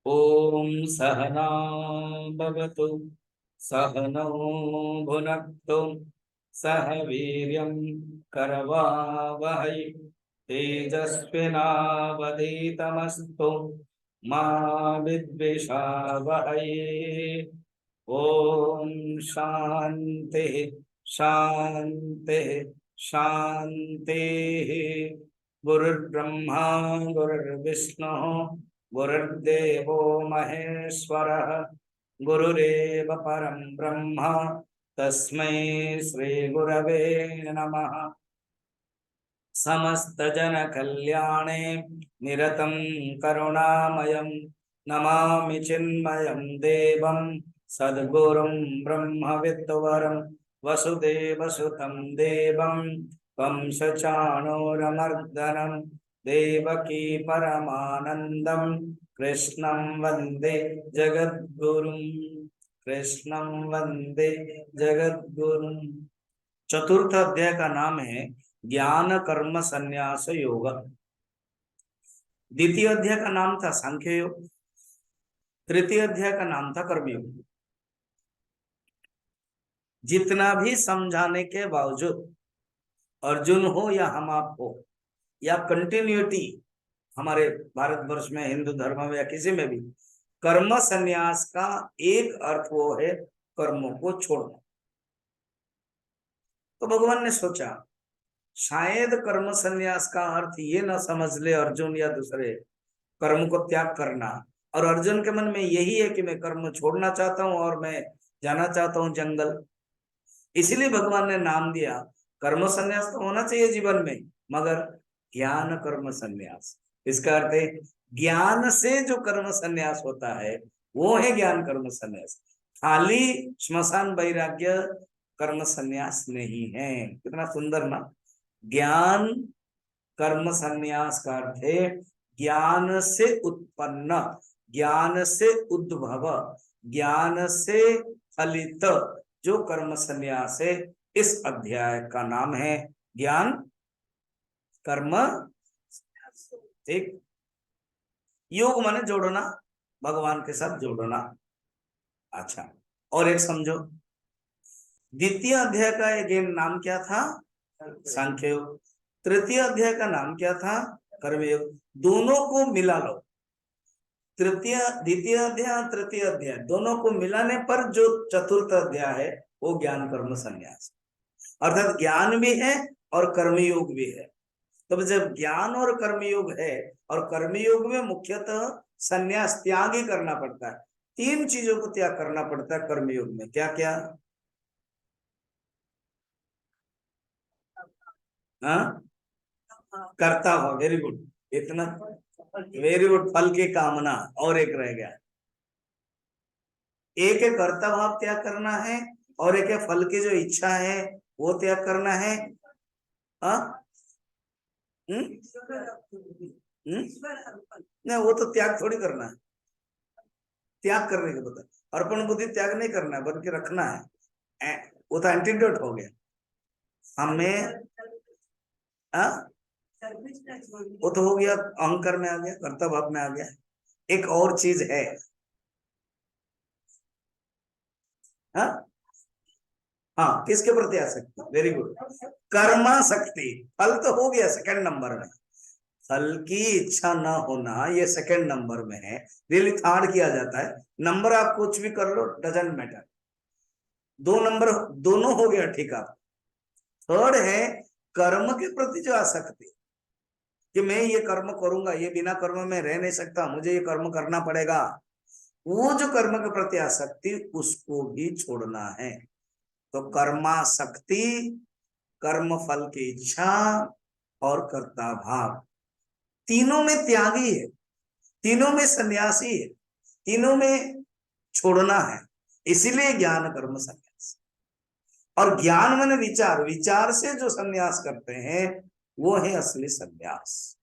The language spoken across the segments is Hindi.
ओम सहना भवतु सहनौ भुनक्तु सह वीर्यं करवावहै तेजस्विनावधीतमस्तु मा विद्विषावहै। ओम शांति शांति शांति। गुरुर्ब्रह्मा गुरुर्विष्णु गुरुर्देवो महेश्वरः गुरुरेव परं ब्रह्म तस्मै श्री गुरवे नमः। समस्त जन कल्याणे निरतं करुणामयं नमामि चिन्मयं देवं सद्गुरुं ब्रह्मविद्वरं वसुदेवसुतं देवं कंसचाणूरमर्दनं देवकी परमानन्दं कृष्णं वन्दे जगद्गुरुं कृष्णं वन्दे जगद्गुरुं। चतुर्थ अध्याय का नाम है ज्ञान कर्म संन्यास योग। द्वितीय अध्याय का नाम था सांख्य योग। तृतीय अध्याय का नाम था कर्मयोग। जितना भी समझाने के बावजूद अर्जुन हो या हम आप हो या कंटिन्यूटी हमारे भारतवर्ष में हिंदू धर्म में या किसी में भी, कर्म संन्यास का एक अर्थ वो है कर्मों को छोड़ना। तो भगवान ने सोचा शायद कर्म संन्यास का अर्थ ये न समझ ले अर्जुन या दूसरे कर्म को त्याग करना, और अर्जुन के मन में यही है कि मैं कर्म छोड़ना चाहता हूं और मैं जाना चाहता हूं जंगल। इसीलिए भगवान ने नाम दिया कर्म संन्यास तो होना चाहिए जीवन में, मगर ज्ञान कर्म संन्यास। इसका अर्थ है ज्ञान से जो कर्म संन्यास होता है वो है ज्ञान कर्म संन्यास। खाली श्मशान वैराग्य कर्म संन्यास नहीं है। कितना सुंदर ना। ज्ञान कर्म संन्यास का अर्थ है ज्ञान से उत्पन्न, ज्ञान से उद्भव, ज्ञान से फलित जो कर्म संन्यास है। इस अध्याय का नाम है ज्ञान कर्म। ठीक। योग माने जोड़ना, भगवान के साथ जोड़ना। अच्छा, और एक समझो, द्वितीय अध्याय का एक नाम क्या था? सांख्य योग। तृतीय अध्याय का नाम क्या था? कर्मयोग। दोनों को मिला लो, द्वितीय अध्याय तृतीय अध्याय दोनों को मिलाने पर जो चतुर्थ अध्याय है वो ज्ञान कर्म संन्यास, अर्थात ज्ञान भी है और कर्मयोग भी है। तो जब ज्ञान और कर्मयोग है, और कर्मयोग में मुख्यतः संन्यास त्याग ही करना पड़ता है। तीन चीजों को त्याग करना पड़ता है कर्मयोग में। क्या क्या? हाँ, करता हो। वेरी गुड, इतना वेरी गुड। फल की कामना, और एक रह गया। एक है कर्ता भाव त्याग करना है, और एक है फल की जो इच्छा है वो त्याग करना है। हाँ, नहीं, वो तो त्याग थोड़ी करना है। त्याग करने के बता, अर्पण बुद्धि त्याग नहीं करना है बल्कि रखना है। वो तो एंटीडोट हो गया हमें। वो तो हो गया, अहंकार में आ गया, कर्ता भाव में आ गया। एक और चीज है। हाँ हाँ, किसके प्रति आसक्ति? वेरी गुड, कर्माशक्ति। फल तो हो गया सेकंड नंबर में, फल की इच्छा न होना ये सेकंड नंबर में है। रियली थर्ड किया जाता है। नंबर आप कुछ भी कर लो, डजंट मैटर। दो नंबर दोनों हो गया, ठीक है। थर्ड है कर्म के प्रति जो आसक्ति, कि मैं ये कर्म करूंगा, ये बिना कर्म में रह नहीं सकता, मुझे ये कर्म करना पड़ेगा। वो जो कर्म के प्रति आसक्ति, उसको भी छोड़ना है। तो कर्माशक्ति, कर्म फल की इच्छा और कर्ता भाव, तीनों में त्यागी है, तीनों में सन्यासी है, तीनों में छोड़ना है। इसीलिए ज्ञान कर्म संन्यास। और ज्ञान माने विचार, विचार से जो संन्यास करते हैं वो है असली संन्यास।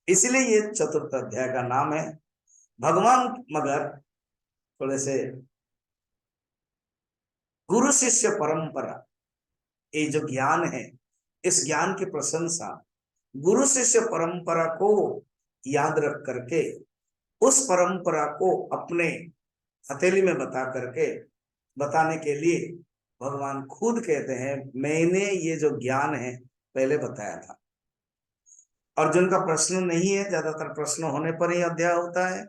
इसलिए ये चतुर्थ अध्याय का नाम है। भगवान मगर थोड़े से गुरु शिष्य परंपरा, ये जो ज्ञान है इस ज्ञान की प्रशंसा गुरु शिष्य परंपरा को याद रख करके उस परंपरा को अपने हथेली में बताने के लिए भगवान खुद कहते हैं मैंने ये जो ज्ञान है पहले बताया था। अर्जुन का प्रश्न नहीं है, ज्यादातर प्रश्न होने पर ही अध्याय होता है।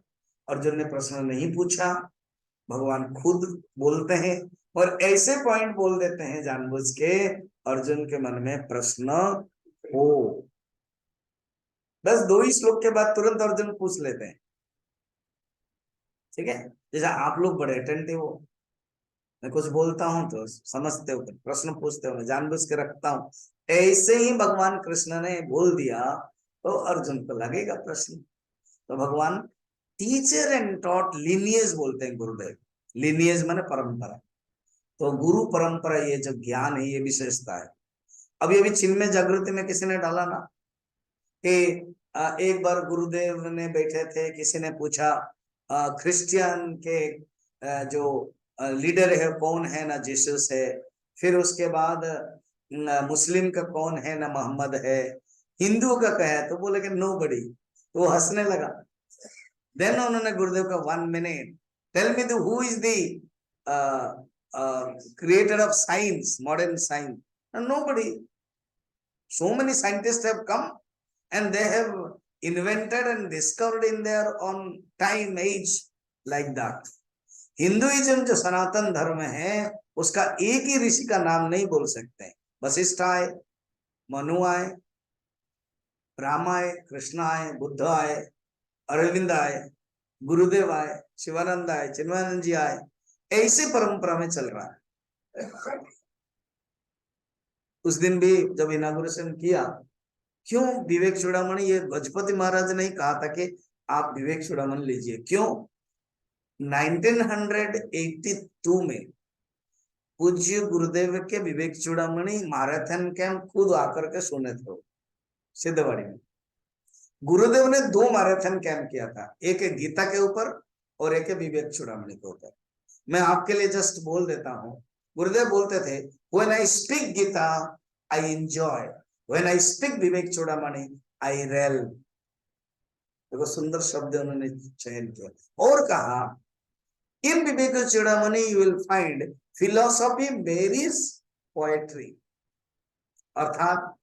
अर्जुन ने प्रश्न नहीं पूछा, भगवान खुद बोलते हैं और ऐसे पॉइंट बोल देते हैं जानबूझ के अर्जुन के मन में प्रश्न हो। बस 2 ही श्लोक के बाद तुरंत अर्जुन पूछ लेते हैं। ठीक है, जैसा आप लोग बड़े अटेंटिव हो, मैं कुछ बोलता हूं तो समझते हो, प्रश्न पूछते हो, मैं जानबूझ के रखता हूं। ऐसे ही भगवान कृष्ण ने बोल दिया तो अर्जुन को लगेगा प्रश्न। तो भगवान टीचर एंड टॉट लीनियज बोलते हैं गुरुदेव। लीनियज माने परंपरा, तो गुरु परंपरा ये जो ज्ञान है ये विशेषता है। अभी चिन्मय जागृति में किसी ने डाला ना कि एक बार गुरुदेव ने बैठे थे, किसी ने पूछा क्रिश्चियन के जो लीडर है कौन है ना, जीसस है। फिर उसके बाद मुस्लिम का कौन है ना, मोहम्मद है। हिंदू का क्या है तो बोले कि नो बडी, तो वो हंसने लगा। देन उन्होंने गुरुदेव का 1 minute tell me the who is the creator of science, modern science, and nobody. So many scientists have come and they have invented and discovered in their own time age like that. Hinduism जो सनातन धर्म है उसका एक ही ऋषि का नाम नहीं बोल सकते। वशिष्ठ आए, मनु आए, राम आए, कृष्ण आए, बुद्ध आए, अरविंद आए, गुरुदेव आए, शिवानंद आए, चिन्मयानंद जी आए। ऐसे परंपरा में चल रहा है। उस दिन भी जब इनागुरेशन किया, क्यों विवेक चूड़ामणि, ये गजपति महाराज ने कहा था कि आप विवेक चूड़ामणि लीजिए। क्यों? 1982 में पूज्य गुरुदेव के विवेक चूड़ामणि मैराथन कैंप खुद आकर के सुने थे सिद्धवाड़ी में। गुरुदेव ने 2 मैराथन कैंप किया था, एक गीता के ऊपर और एक विवेक चूड़ामणि के ऊपर। मैं आपके लिए जस्ट बोल देता हूं। गुरुदेव बोलते थे when I speak Gita I enjoy, when I speak Vivekachudamani I revel. देखो सुंदर शब्द उन्होंने चयन किया और कहा in Vivekachudamani you will find philosophy marries poetry. अर्थात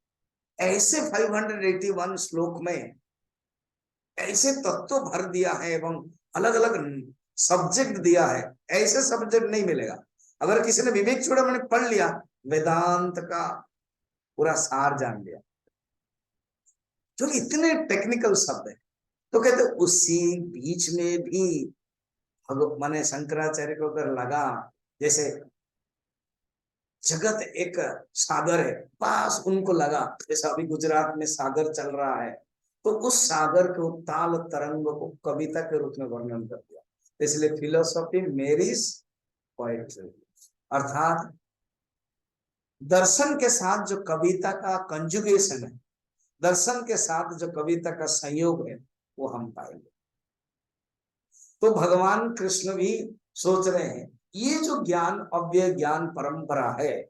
ऐसे 581 श्लोक में ऐसे तत्व भर दिया है एवं अलग अलग सब्जेक्ट दिया है, ऐसे सब्जेक्ट नहीं मिलेगा। अगर किसी ने विवेक चूड़ामणि पढ़ लिया, वेदांत का पूरा सार जान लिया, जो इतने टेक्निकल शब्द है। तो कहते उसी बीच में भी माने शंकराचार्य को अगर लगा जैसे जगत एक सागर है, पास उनको लगा जैसा अभी गुजरात में सागर चल रहा है, तो उस सागर के उताल तरंग को कविता के रूप में वर्णन कर दिया। इसलिए फिलोसॉफी मेरीज पोएट्री, अर्थात दर्शन के साथ जो कविता का कंजुगेशन है, दर्शन के साथ जो कविता का संयोग है, वो हम पाएंगे। तो भगवान कृष्ण भी सोच रहे हैं ये जो ज्ञान अव्यय ज्ञान परंपरा है,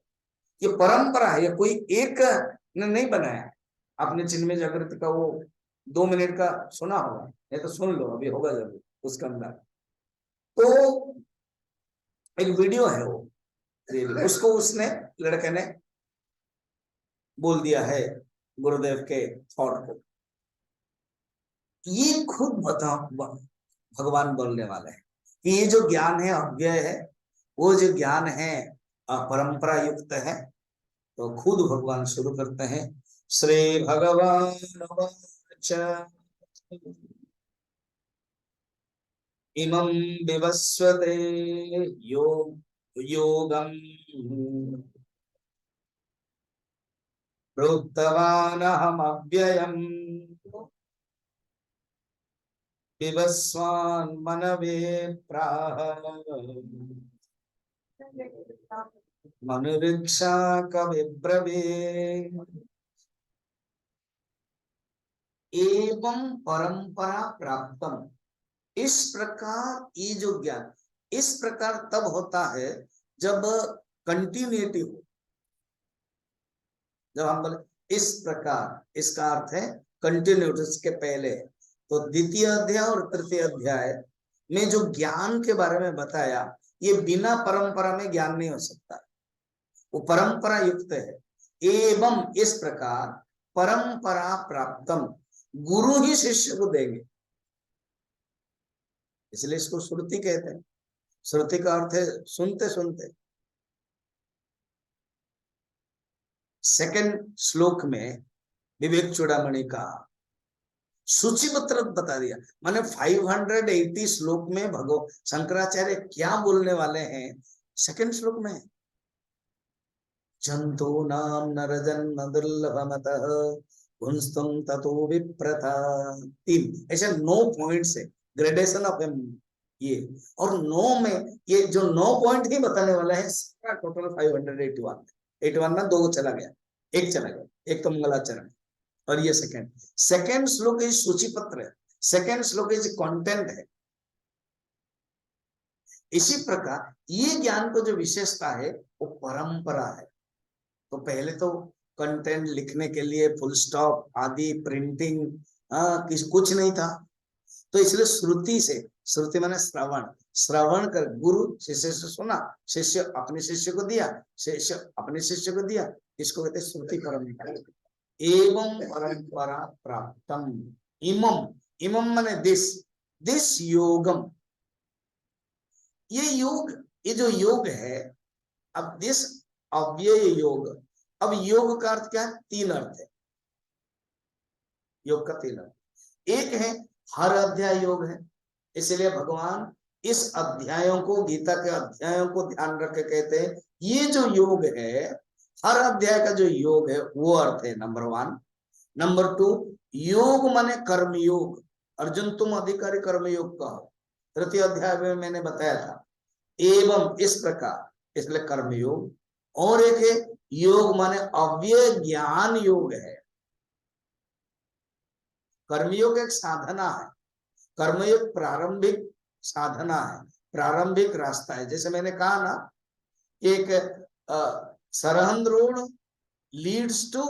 ये परंपरा है, ये कोई एक ने नहीं बनाया। आपने चिन्मय जागृति का वो 2 मिनट का सुना होगा, नहीं तो सुन लो, अभी होगा जरूर उसका अंदर। तो एक वीडियो है वो, उसको उसने लड़के ने बोल दिया है गुरुदेव के थॉट को। ये खुद भगवान बोलने वाले हैं कि ये जो ज्ञान है अव्यय है, वो जो ज्ञान है परंपरा युक्त है। तो खुद भगवान शुरू करते हैं, श्री भगवान इमं विवस्वते योगम प्रोक्तवानहमव्ययम् विवस्वान् मनवे प्राह मनुरीक्षा कविब्रवे। एवं परंपरा प्राप्तम, इस प्रकार ये जो ज्ञान इस प्रकार तब होता है जब कंटिन्यूटी हो। जब हम बोले इस प्रकार इसका अर्थ है कंटिन्यूटी के पहले। तो द्वितीय अध्याय और तृतीय अध्याय में जो ज्ञान के बारे में बताया, ये बिना परंपरा में ज्ञान नहीं हो सकता, वो परंपरा युक्त है। एवं इस प्रकार परंपरा प्राप्तम, गुरु ही शिष्य को देंगे, इसलिए इसको श्रुति कहते हैं। श्रुति का अर्थ है सुनते सुनते। सेकंड श्लोक में विवेक चूड़ामणि का सूचीपत्र बता दिया, माने 580 श्लोक में भगवान शंकराचार्य क्या बोलने वाले हैं सेकंड श्लोक में। जंतु नाम नरजन्म दुर्लभमतः पुंस्तुम ततो विप्रथा। 3 ऐसे 9 पॉइंट्स है, ग्रेडेशन ऑफ ये। और 9 में ये जो 9 पॉइंट ही बताने वाला है, टोटल 581। 81 ना 2 चला गया, 1 चला गया, एक तो मंगलाचरण और ये सेकंड श्लोक इस सूची पत्र है, सेकंड श्लोक इस कंटेंट है। इसी प्रकार ये ज्ञान को जो विशेषता है वो परंपरा है। तो पहले तो कंटेंट लिखने के लिए फुल स्टॉप आदि प्रिंटिंग कुछ नहीं था, तो इसलिए श्रुति से, श्रुति माने श्रवण, श्रवण कर गुरु शिष्य से सुना, शिष्य अपने शिष्य को दिया, शिष्य अपने शिष्य को दिया, इसको कहते श्रुति परंपरा। एवं परंपरा प्राप्तम, इमम, इमम माने दिस योगम, ये योग, ये जो योग है, अब दिस अव्यय योग। अब योग का अर्थ क्या है? 3 अर्थ है योग का, 3 अर्थ। एक है हर अध्याय योग है, इसलिए भगवान इस अध्यायों को, गीता के अध्यायों को ध्यान रख के कहते हैं ये जो योग है, हर अध्याय का जो योग है वो अर्थ है नंबर 1। नंबर 2 योग माने कर्म योग, अर्जुन तुम अधिकारी कर्म योग का हो, तृतीय अध्याय में मैंने बताया था। एवं इस प्रकार, इसलिए कर्म योग। और एक है योग माने अव्यय ज्ञान योग है। कर्मयोग एक साधना है, कर्मयोग प्रारंभिक साधना है, प्रारंभिक रास्ता है। जैसे मैंने कहा ना, एक सरहद road leads to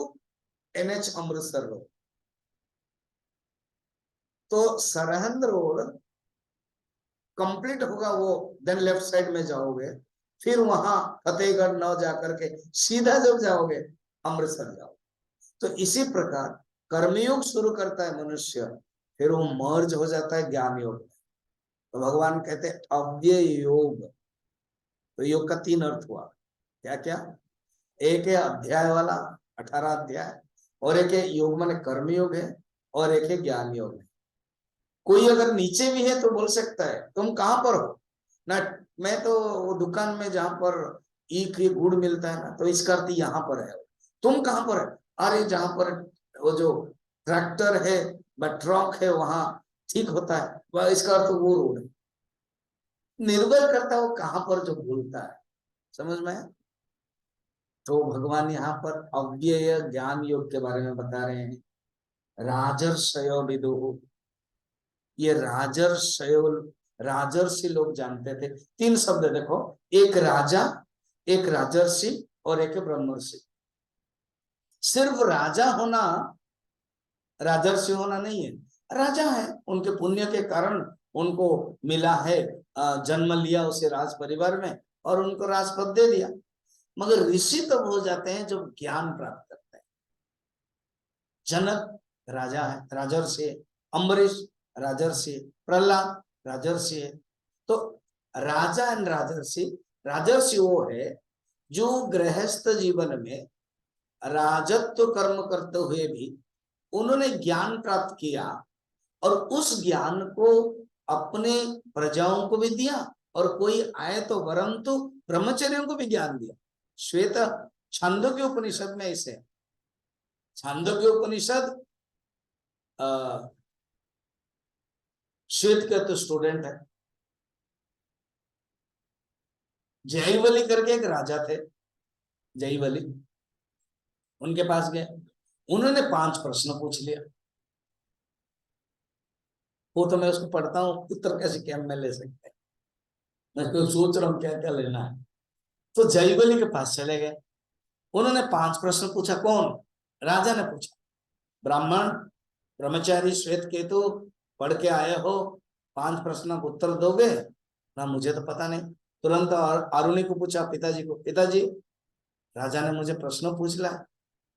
NH Amritsar road. तो सरहद रोड कंप्लीट होगा वो, देन लेफ्ट साइड में जाओगे, फिर वहां फतेहगढ़ नौ जाकर के सीधा जब जाओगे अमृतसर जाओ। तो इसी प्रकार कर्मयोग शुरू करता है मनुष्य, फिर वो मर्ज हो जाता है ज्ञान योग। तो भगवान कहते हैं अव्यय योग। तो योग का 3 अर्थ हुआ, क्या क्या? एक है अध्याय वाला 18 अध्याय, और एक है योग माने कर्मयोग है, और एक है ज्ञान योग है। कोई अगर नीचे भी है तो बोल सकता है तुम कहां पर हो ना, मैं तो वो दुकान में जहां पर ईख गुड़ मिलता है ना, तो इसका अर्थ यहाँ पर है। तुम कहां पर है? अरे जहां पर वो जो ट्रैक्टर है ट्रक है वहां ठीक होता है, वह इसका अर्थ वो रोड है। निर्भर करता है वो कहां पर जो बोलता है, समझ में है? तो भगवान यहाँ पर अव्यय ज्ञान योग के बारे में बता रहे हैं। राजर्षयो विदुः, ये राजर्षयो, राजर्षि लोग जानते थे। 3 शब्द देखो, एक राजा, एक राजर्षि और एक ब्रह्मर्षि। सिर्फ राजा होना राजर्षि होना नहीं है, राजा है, उनके पुण्य के कारण उनको मिला है, जन्म लिया उसे राज परिवार में और उनको राजपद दे दिया। मगर ऋषि तब हो जाते हैं जब ज्ञान प्राप्त करते हैं। जनक राजा है, राजर्षि, अम्बरीश राजर्षि, प्रहलाद राजर्षि है। तो राजा एंड राजर्षि, राजर्षि वो है जो गृहस्थ जीवन में राजत्व कर्म करते हुए भी उन्होंने ज्ञान प्राप्त किया और उस ज्ञान को अपने प्रजाओं को भी दिया, और कोई आए तो वरंतु ब्रह्मचर्यों को भी ज्ञान दिया। श्वेत छांदोग्य उपनिषद में इसे, छांदोग्य उपनिषद श्वेत के तो स्टूडेंट है। जयवली करके एक राजा थे, जयवली, उनके पास गए, उन्होंने 5 प्रश्न पूछ लिया। वो तो मैं उसको पढ़ता हूँ, उत्तर कैसे क्या में ले सकते हैं, मैं तो सोच रहा हूँ क्या क्या लेना है। तो जयवली के पास चले गए, उन्होंने 5 प्रश्न पूछा। कौन? राजा ने पूछा, ब्राह्मण ब्रह्मचारी श्वेत केतु पढ़ के आए हो, 5 प्रश्न का उत्तर दोगे ना? मुझे तो पता नहीं। तुरंत आरुणि को पूछा, पिताजी को, पिताजी राजा ने मुझे प्रश्न पूछ लिया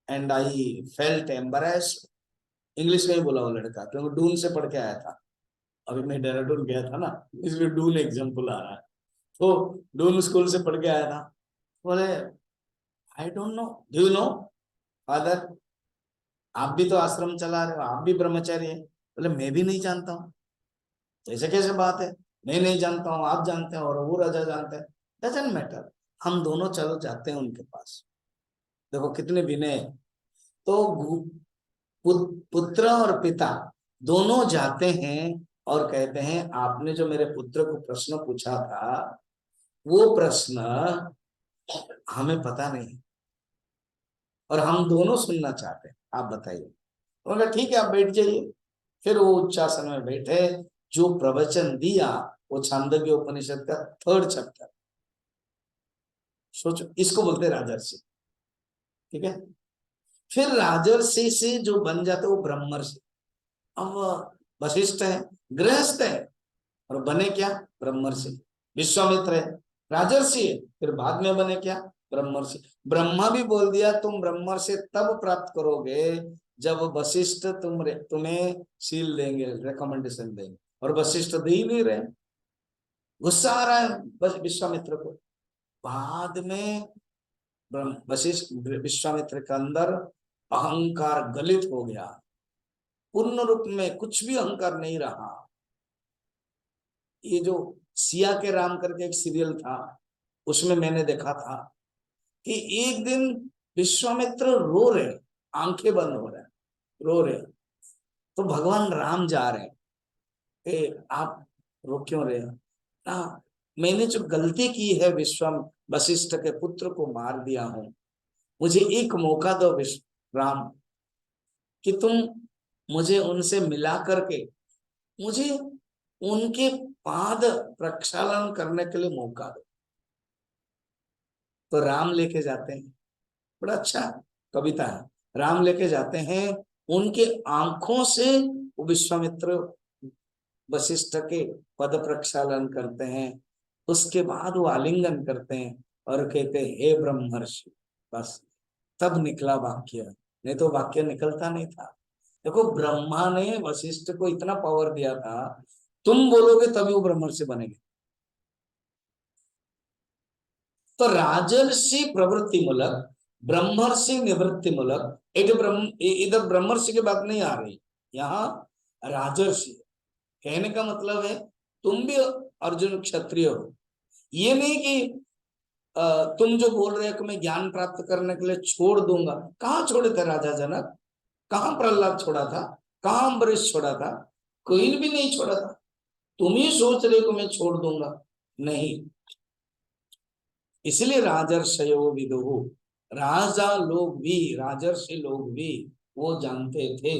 एंड आई फेल्ट एम्बरेस्ड। इंग्लिश में ही बोला वो लड़का, क्योंकि डून से पढ़ के आया था। अभी मैं देहरादून गया था ना, इसलिए डून एग्जाम्पल आ रहा है। तो डून स्कूल से पढ़ के आया था। बोले, I don't know, do you know father, आप भी तो आश्रम चला रहे हो, आप भी ब्रह्मचारी है। बोले, मैं भी नहीं जानता हूँ। ऐसे कैसे बात है, मैं नहीं जानता हूँ, आप जानते हैं और वो राजा जानते हैं। डजंट मैटर, हम दोनों चलो जाते हैं उनके पास। देखो कितने विनय है। तो पुत्र और पिता दोनों जाते हैं और कहते हैं, आपने जो मेरे पुत्र को प्रश्न पूछा था, वो प्रश्न हमें पता नहीं और हम दोनों सुनना चाहते हैं, आप बताइए। उन्होंने ठीक है, आप बैठ जाइए। फिर वो उच्चासन में बैठे। जो प्रवचन दिया वो छांदोग्य उपनिषद का 3rd चैप्टर। सोचो, इसको बोलते राजर्षि। ठीक है। फिर राजर्षि से जो बन जाते वो ब्रह्मर्षि। अब वशिष्ठ है, गृहस्थ है, और बने क्या? ब्रह्मर्षि। विश्वामित्र है, राजर्षि है, फिर बाद में बने क्या? ब्रह्मर्षि। ब्रह्मा भी बोल दिया, तुम ब्रह्मर्षि तब प्राप्त करोगे जब वशिष्ठ तुम्हें सील देंगे, रिकमेंडेशन देंगे, और वशिष्ठ दे ही नहीं रहे। गुस्सा आ रहा है विश्वामित्र को। बाद में वशिष्ठ विश्वामित्र के अंदर अहंकार गलित हो गया, पूर्ण रूप में कुछ भी अहंकार नहीं रहा। ये जो सिया के राम करके एक सीरियल था, उसमें मैंने देखा था कि एक दिन विश्वामित्र रो रहे, आंखें बंद हो रहे, रो रहे। तो भगवान राम जा रहे हैं, आप रो क्यों रहे ना? मैंने जो गलती की है, वशिष्ठ के पुत्र को मार दिया हूं, मुझे एक मौका दो राम, कि तुम मुझे उनसे मिला करके मुझे उनके पाद प्रक्षालन करने के लिए मौका दो। तो राम लेके जाते हैं, बड़ा अच्छा कविता है। राम लेके जाते हैं, उनके आंखों से विश्वामित्र वशिष्ठ के पद प्रक्षालन करते हैं। उसके बाद वो आलिंगन करते हैं और कहते हैं, हे ब्रह्मर्षि। बस तब निकला वाक्य, नहीं तो वाक्य निकलता नहीं था। देखो, ब्रह्मा ने वशिष्ठ को इतना पावर दिया था, तुम बोलोगे तभी वो ब्रह्मर्षि बनेंगे। तो राजर्षि प्रवृत्ति मूलक, ब्रह्मर्षि निवृत्ति मूलक। इधर ब्रह्मर्षि की बात नहीं आ रही, यहाँ राजर्षि। कहने का मतलब है, तुम भी अर्जुन क्षत्रिय हो। ये नहीं कि तुम जो बोल रहे हो कि मैं ज्ञान प्राप्त करने के लिए छोड़ दूंगा। कहाँ छोड़े थे राजा जनक? कहाँ प्रहलाद छोड़ा था? कहाँ अम्बरीश छोड़ा था? कोई भी नहीं छोड़ा था। तुम ही सोच रहे हो कि मैं छोड़ दूंगा, नहीं। इसलिए राजर्षयो विदुहु, राजा लोग भी, राजर्षि लोग भी वो जानते थे।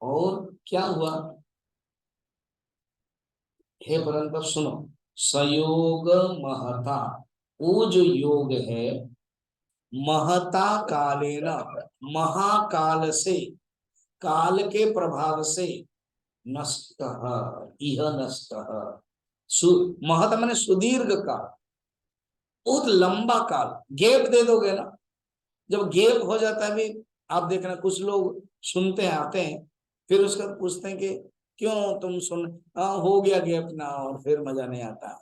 और क्या हुआ? हे परंतप सुनो, सयोग महता, वो जो योग है, महता कालेन, महाकाल से, काल के प्रभाव से, नष्ट, इह नष्ट। महत माने सुदीर्घ काल, बहुत लंबा काल। गैप दे दोगे ना, जब गैप हो जाता है भी, आप देखना कुछ लोग सुनते हैं, आते हैं, फिर उसका पूछते हैं कि क्यों तुम सुन, हो गया गैप ना, और फिर मजा नहीं आता।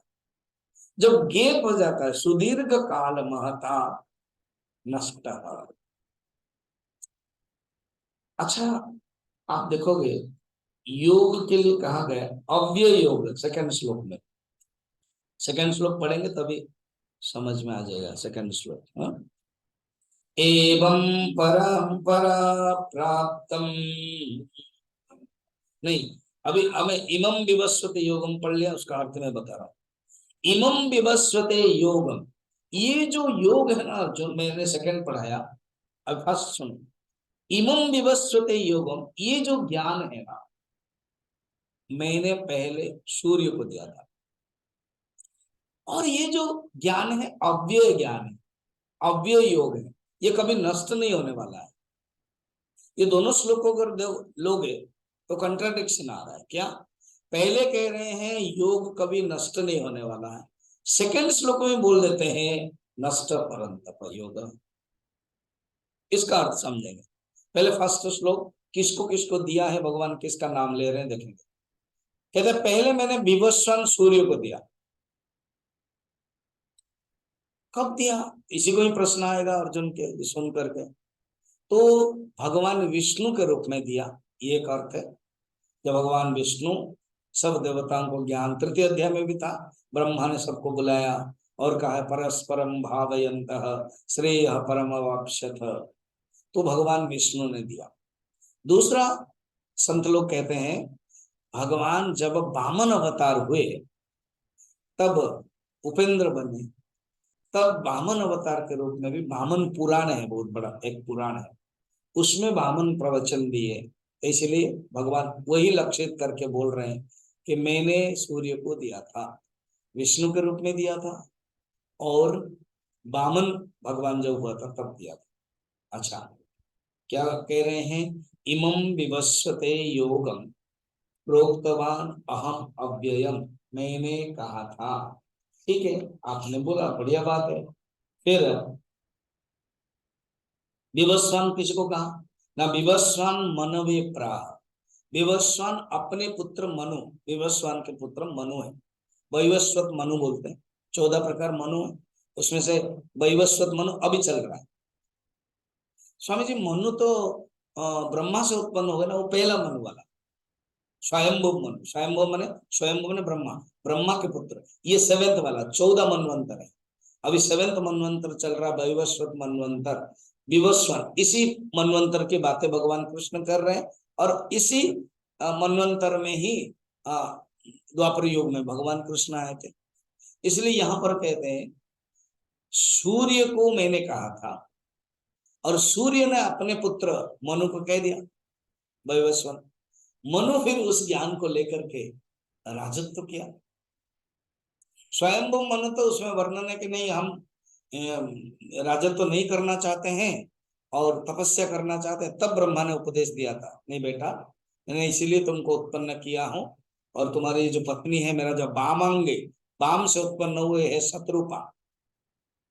जब गैप हो जाता है, सुदीर्घ काल महता नष्ट। अच्छा, आप देखोगे योग के लिए कहा गया अव्यय योग, 2nd श्लोक में। 2nd श्लोक पढ़ेंगे तभी समझ में आ जाएगा। 2nd श्लोक, हाँ? एवं परंपरा प्राप्तम, नहीं, अभी हमें इमं विवस्वते योगम पढ़ लिया, उसका अर्थ मैं बता रहा हूं। इमं विवस्वते योगम, ये जो योग है ना, जो मैंने 2nd पढ़ाया, अब फर्स्ट सुनो। इमं विवस्वते योगम, ये जो ज्ञान है ना, मैंने पहले सूर्य को दिया था। और ये जो ज्ञान है अव्यय ज्ञान है, अव्यय योग है, ये कभी नष्ट नहीं होने वाला है। ये दोनों श्लोकों को लोगे तो कंट्राडिक्शन आ रहा है। क्या? पहले कह रहे हैं योग कभी नष्ट नहीं होने वाला है, सेकंड श्लोक में बोल देते हैं नष्ट परंतप योग। इसका अर्थ समझेंगे। पहले फर्स्ट श्लोक किसको किसको दिया है भगवान, किसका नाम ले रहे हैं देखेंगे। कहते हैं पहले मैंने विवस्वान सूर्य को दिया। कब दिया? इसी को ही प्रश्न आएगा अर्जुन के सुन करके। तो भगवान विष्णु के रूप में दिया, ये एक अर्थ है। जब भगवान विष्णु सब देवताओं को ज्ञान, तृतीय अध्याय में भी था, ब्रह्मा ने सबको बुलाया और कहा परस्परम भावयन्तः श्रेय परम वाप्स्यथ, तो भगवान विष्णु ने दिया। दूसरा, संत लोग कहते हैं भगवान जब वामन अवतार हुए तब उपेंद्र बने, तब वामन अवतार के रूप में भी, वामन पुराण है, बहुत बड़ा एक पुराण है, उसमें वामन प्रवचन दिए। इसलिए भगवान वही लक्षित करके बोल रहे हैं कि मैंने सूर्य को दिया था, विष्णु के रूप में दिया था, और वामन भगवान जब हुआ था तब दिया था। अच्छा, क्या कह रहे हैं? इमं विवस्वते योगम प्रोक्तवान अहम अव्ययम, मैंने कहा था। ठीक है, आपने बोला, बढ़िया बात है। फिर विवस्वान किसको कहा? ना विवस्वान मनवे प्राह, विवस्वान अपने पुत्र मनु, विवस्वान के पुत्र मनु है, वैवस्वत मनु बोलते हैं। 14 प्रकार मनु है, उसमें से वैवस्वत मनु अभी चल रहा है। स्वामी जी मनु तो ब्रह्मा से उत्पन्न हो गया ना, वो पहला मनु वाला स्वयंभू मनु, स्वयंभू माने स्वयंभू ने ब्रह्मा, ब्रह्मा के पुत्र, ये 7th वाला 14 मनवंतर है। अभी 7th मनवंतर चल रहा, वैवस्वत मनवंतर, विवस्वान, इसी मनवंतर की बातें भगवान कृष्ण कर रहे हैं। और इसी मनवंतर में ही द्वापर युग में भगवान कृष्ण आए थे। इसलिए यहाँ पर कहते हैं सूर्य को मैंने कहा था, और सूर्य ने अपने पुत्र मनु को कह दिया वैवस्वन। मनु फिर उस ज्ञान को लेकर के राजत्व किया। स्वयंभू मनु तो उसमें वर्णन है कि नहीं, हम राजत्व नहीं करना चाहते हैं और तपस्या करना चाहते हैं। तब ब्रह्मा ने उपदेश दिया था, नहीं बेटा, मैंने इसीलिए तुमको उत्पन्न किया हूं, और तुम्हारी जो पत्नी है, मेरा जो वामांगे, वाम से उत्पन्न हुए है शत्रुपा।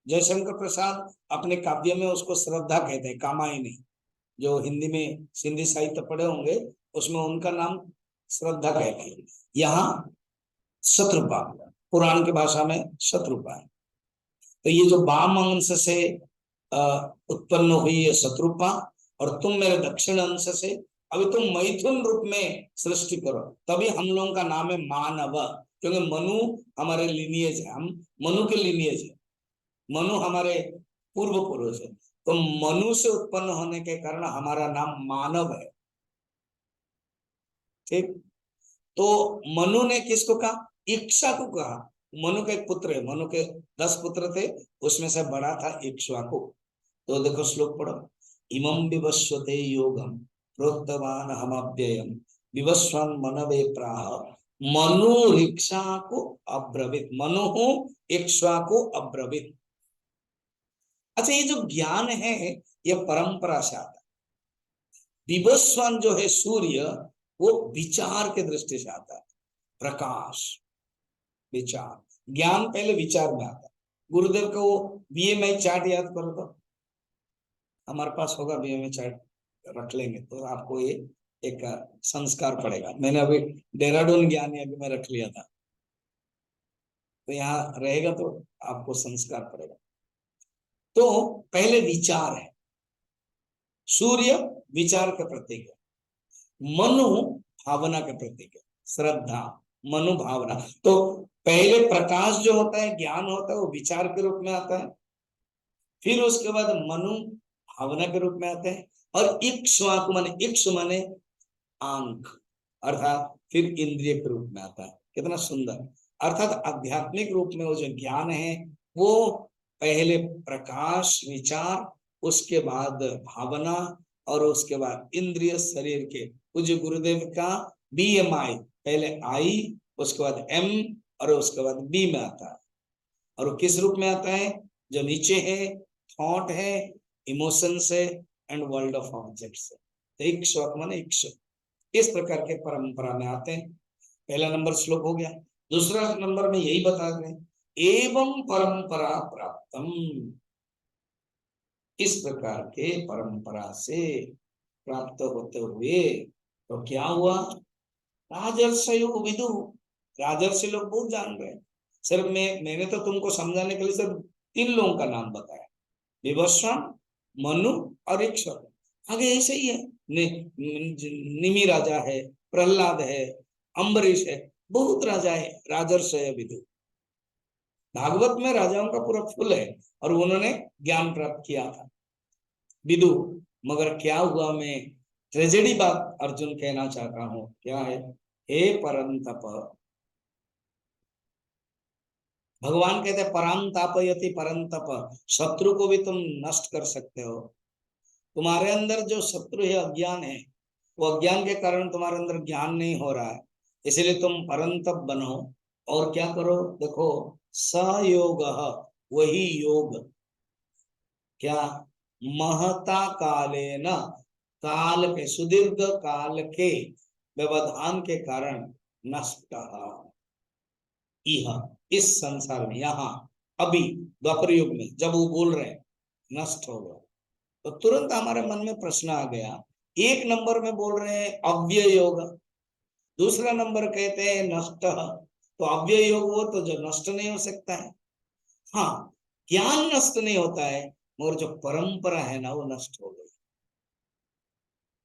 जयशंकर प्रसाद अपने काव्य में उसको श्रद्धा कहते हैं, कामायनी। जो हिंदी में सिंधी साहित्य पढ़े होंगे उसमें उनका नाम श्रद्धा कहते हैं, यहाँ शत्रुपा, पुराण की भाषा में शत्रुपा है। तो ये जो वाम अंश से उत्पन्न हुई है शत्रुपा, और तुम मेरे दक्षिण अंश से, अभी तुम मैथुन रूप में सृष्टि करो, तभी हम लोगों का नाम है मानव, क्योंकि मनु हमारे लिनियज है, हम मनु के लिनियज है, मनु हमारे पूर्व पुरुष है। तो मनु से उत्पन्न होने के कारण हमारा नाम मानव है। ठीक, तो मनु ने किसको कहा? इक्ष्वा को कहा। मनु का एक पुत्र है, मनु के 10 पुत्र थे, उसमें से बड़ा था इक्ष्वाकु। तो देखो श्लोक पढ़ो, इमं विवस्वते योगम प्रोक्तवान अहमव्ययम विवस्वान मनवे प्राह मनु इक्ष्वाकु अब्रवीत, मनु इक्ष्वाकु अब्रवीत। अच्छा, ये जो ज्ञान है ये परंपरा से आता है। विवस्वान जो है सूर्य, वो विचार के दृष्टि से आता है, प्रकाश, विचार, ज्ञान पहले विचार में आता है। गुरुदेव को वो बीएमआई चार्ट याद करो, तो हमारे पास होगा बीएमआई चार्ट, रख लेंगे तो आपको ये एक संस्कार पड़ेगा। मैंने अभी देहरादून ज्ञान यज्ञ में रख लिया था, तो यहाँ रहेगा तो आपको संस्कार पड़ेगा। तो पहले विचार है, सूर्य विचार का प्रतीक है, मनु भावना के प्रतीक है, श्रद्धा, मनु भावना। तो पहले प्रकाश जो होता है, ज्ञान होता है, वो विचार के रूप में आता है, फिर उसके बाद मनु भावना के रूप में आते हैं, और इक्ष्वाकु माने, इक्ष्व माने आंख, अर्थात फिर इंद्रिय के रूप में आता है। कितना सुंदर, अर्थात आध्यात्मिक रूप में वो जो ज्ञान है वो पहले प्रकाश, विचार, उसके बाद भावना, और उसके बाद इंद्रिय शरीर के। पूज्य गुरुदेव का बीएमआई पहले आई, उसके बाद एम, और उसके बाद बी में आता है। और वो किस रूप में आता है? जो नीचे है थॉट है, इमोशंस है, एंड वर्ल्ड ऑफ ऑब्जेक्ट्स है। इक्ष्वाक माने इक्ष्व, इस प्रकार के परंपरा में आते हैं। पहला नंबर श्लोक हो गया। दूसरा नंबर में यही बता रहे हैं, एवं परंपरा प्राप्तम, इस प्रकार के परंपरा से प्राप्त होते हुए तो क्या हुआ, राजर्षयो विदु, राजर्षि लोग बहुत जान रहे हैं। सिर्फ मैंने तो तुमको समझाने के लिए सिर्फ 3 लोगों का नाम बताया, विवस्वान, मनु और इक्ष्वाक। आगे ऐसे ही है, निमि राजा है, प्रहलाद है, अम्बरीश है, बहुत राजा है, राजर्षय विदु। भागवत में राजाओं का पूरा फुल है और उन्होंने ज्ञान प्राप्त किया था, विदु। मगर क्या हुआ, मैं ट्रेजेडी बात अर्जुन कहना चाहता हूं, क्या है, हे परंतप, भगवान कहते हैं परांतापयति परंतप, शत्रु को भी तुम नष्ट कर सकते हो। तुम्हारे अंदर जो शत्रु है, अज्ञान है, वो अज्ञान के कारण तुम्हारे अंदर ज्ञान नहीं हो रहा है, इसलिए तुम परंतप बनो और क्या करो, देखो, सयोग, वही योग, क्या, महता काले न, काल के, सुदीर्घ काल के व्यवधान के कारण नष्ट, इस संसार में, यहाँ अभी द्वापर युग में जब वो बोल रहे हैं नष्ट हो गया, तो तुरंत हमारे मन में प्रश्न आ गया। एक नंबर में बोल रहे हैं अव्यय योग, दूसरा नंबर कहते हैं नष्ट, तो अव्यय योग वो तो जो नष्ट नहीं हो सकता है। हाँ, ज्ञान नष्ट नहीं होता है, मगर जो परंपरा है ना वो नष्ट हो गई।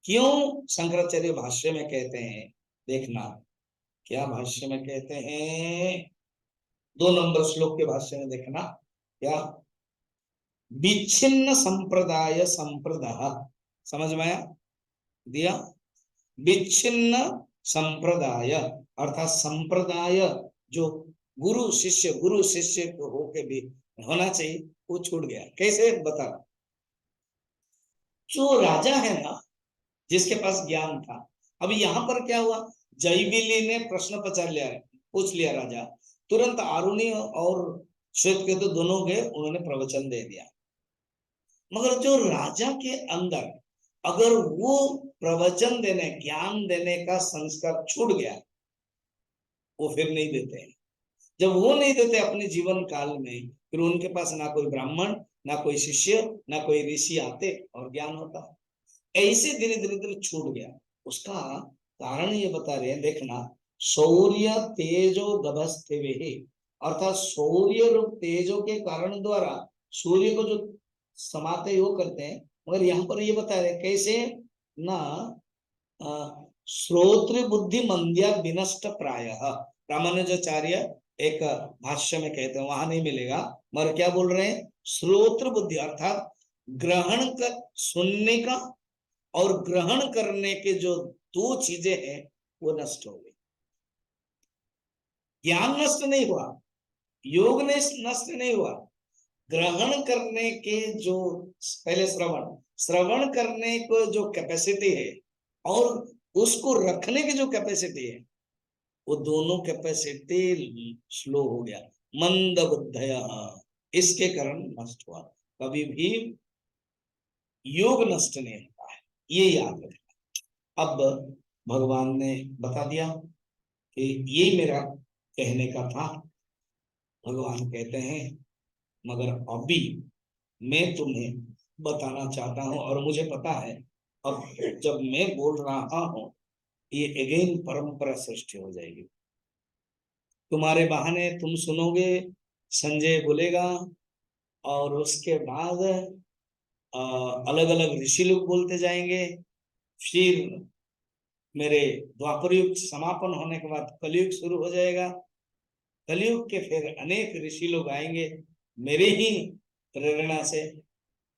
क्यों, शंकराचार्य भाष्य में कहते हैं, देखना क्या भाष्य में कहते हैं, 2 नंबर श्लोक के भाष्य में देखना, क्या, विच्छिन्न संप्रदाय संप्रदाय, समझ में आया, दिया, विच्छिन्न संप्रदाय अर्थात संप्रदाय जो गुरु शिष्य को होके भी होना चाहिए, वो छूट गया। कैसे, बता, जो राजा है ना, जिसके पास ज्ञान था, अभी यहां पर क्या हुआ, जयविली ने प्रश्न पूछ लिया राजा, तुरंत आरुणि और श्वेतकेतु दोनों गए, उन्होंने प्रवचन दे दिया। मगर जो राजा के अंदर अगर वो प्रवचन देने, ज्ञान देने का संस्कार छूट गया, वो फिर नहीं देते हैं। जब वो नहीं देते अपने जीवन काल में, फिर उनके पास ना कोई ब्राह्मण, ना कोई शिष्य, ना कोई ऋषि आते और ज्ञान होता। ऐसे धीरे धीरे धीरे छूट गया। उसका कारण ये बता रहे हैं, देखना, शौर्य तेजो गभस्ते वे, अर्थात शौर्य रूप तेजो के कारण द्वारा सूर्य को जो समाते वो करते हैं। मगर यहाँ पर ये बता रहे कैसे ना, श्रोत्र बुद्धि मंद्या विनष्ट प्राय, रामानुजाचार्य एक भाष्य में कहते हैं, वहां नहीं मिलेगा, मगर क्या बोल रहे हैं, श्रोत्र बुद्धि अर्थात ग्रहण कर, सुनने का और ग्रहण करने के जो 2 चीजें हैं वो नष्ट हो गई। ज्ञान नष्ट नहीं हुआ, योग ने नष्ट नहीं हुआ, ग्रहण करने के जो, पहले श्रवण करने को जो कैपेसिटी है और उसको रखने की जो कैपेसिटी है, वो दोनों कैपेसिटी स्लो हो गया, मंद बुद्धया, इसके कारण नष्ट हुआ। कभी भी योग नष्ट नहीं होता है, ये याद रखना। अब भगवान ने बता दिया कि यही मेरा कहने का था। भगवान कहते हैं, मगर अभी मैं तुम्हें बताना चाहता हूं, और मुझे पता है अब जब मैं बोल रहा हूं, ये अगेन परंपरा सृष्टि हो जाएगी। तुम्हारे बहाने तुम सुनोगे, संजय बोलेगा, और उसके बाद अलग अलग ऋषि लोग बोलते जाएंगे, फिर मेरे द्वापर युग समापन होने के बाद कलयुग शुरू हो जाएगा। कलयुग के फिर अनेक ऋषि लोग आएंगे मेरे ही प्रेरणा से,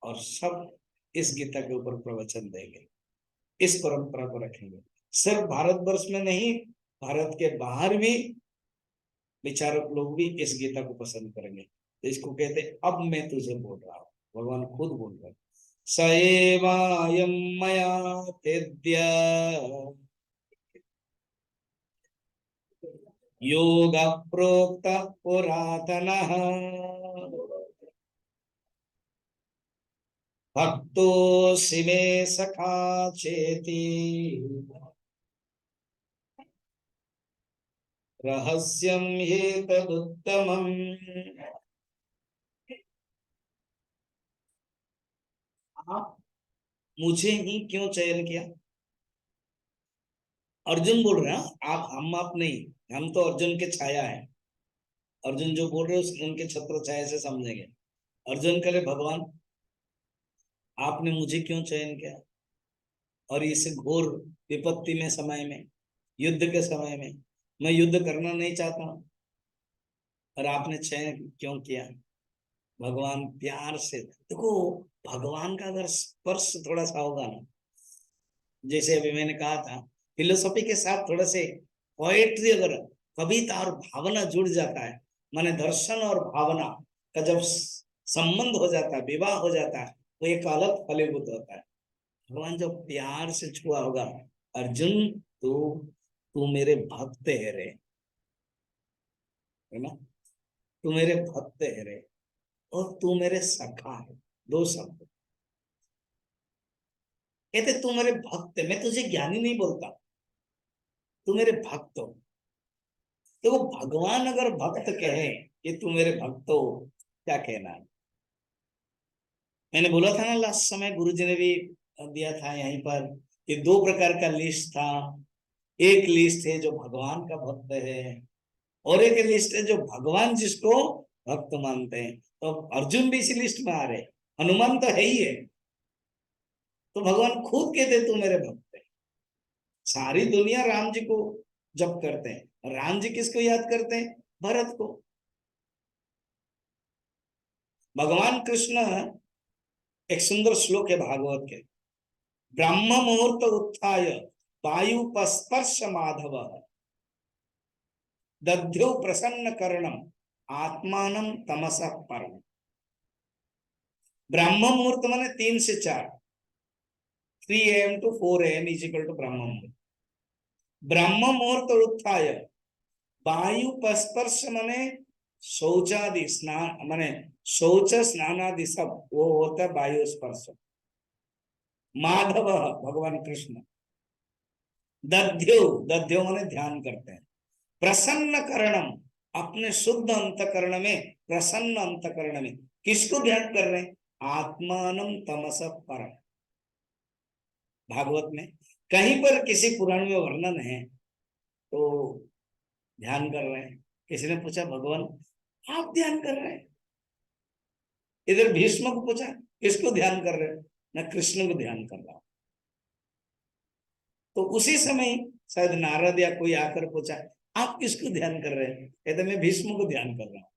और सब इस गीता के ऊपर प्रवचन देंगे, इस परंपरा को रखेंगे। सिर्फ भारतवर्ष में नहीं, भारत के बाहर भी विचारक लोग भी इस गीता को पसंद करेंगे। तो इसको कहते अब मैं तुझे बोल रहा हूँ, भगवान खुद बोल रहे हैं, सएवायं मया तेद्य योग प्रोक्त पुरातनः भक्तो सिमे सखा चेति रहस्यम ये तदुत्तमम्। आप मुझे ही क्यों चयन किया? अर्जुन बोल रहे हैं, आप हम नहीं, हम तो अर्जुन के छाया है। अर्जुन जो बोल रहे हैं उनके छत्र छाया से समझेंगे। अर्जुन के लिए भगवान आपने मुझे क्यों चयन किया, और इस घोर विपत्ति में समय में, युद्ध के समय में मैं युद्ध करना नहीं चाहता हूं, और आपने चयन क्यों किया? भगवान प्यार से देखो, भगवान का अगर स्पर्श थोड़ा सा होगा ना, जैसे अभी मैंने कहा था, फिलोसॉफी के साथ थोड़े से पोएट्री, अगर कविता और भावना जुड़ जाता है, माने दर्शन और भावना का जब संबंध हो जाता है, विवाह हो जाता है, तो एक अलग फलीभूत होता है। भगवान जब प्यार से छुआ होगा, अर्जुन तू तू मेरे भक्त है रे, है ना, तू मेरे भक्त है रे, और तू मेरे सखा है। दो शब्द कहते, तू मेरे भक्त है, मैं तुझे ज्ञानी नहीं बोलता, तू मेरे भक्त हो। देखो, भगवान अगर भक्त कहे कि तू मेरे भक्त हो, क्या कहना है? मैंने बोला था ना लास्ट समय, गुरुजी ने भी दिया था यहीं पर, कि दो प्रकार का लिस्ट था। एक लिस्ट है जो भगवान का भक्त है, और एक लिस्ट है जो भगवान जिसको भक्त मानते हैं। तो अर्जुन भी इसी लिस्ट में आ रहे, हनुमान तो है ही है। तो भगवान खुद कहते तू मेरे भक्त है। सारी दुनिया राम जी को जप करते हैं, राम जी किसको याद करते हैं? भरत को। भगवान कृष्ण, एक सुंदर श्लोक है भागवत के, ब्रह्म मुहूर्त उत्थाय वायु स्पर्श माधव दध्यो प्रसन्न करणम आत्मानं तमसः परम। ब्रह्म मुहूर्त माने 3 से 4, 3 AM to 4 AM is equal to ब्रह्म मुहूर्त। ब्रह्म मुहूर्त उत्थाय वायु स्पर्श माने शौचादि स्नान, माने शौच स्नानादि सब वो होता है वायु स्पर्श। माधव भगवान कृष्ण, दध्यो, दध्यो माने ध्यान करते हैं, प्रसन्न करणम, अपने शुद्ध अंतकरण में, प्रसन्न अंतकरण में किसको ध्यान कर रहे हैं? आत्मानं तमस परम। भागवत में कहीं पर किसी पुराण में वर्णन है तो ध्यान कर रहे हैं। किसी ने पूछा भगवान आप ध्यान कर रहे हैं? इधर भीष्म को पूछा किसको ध्यान कर रहे हैं? मैं कृष्ण को ध्यान कर रहा हूं। तो उसी समय शायद नारद या कोई आकर पूछा आप किसको ध्यान कर रहे हैं? कहते मैं भीष्म को ध्यान कर रहा हूं।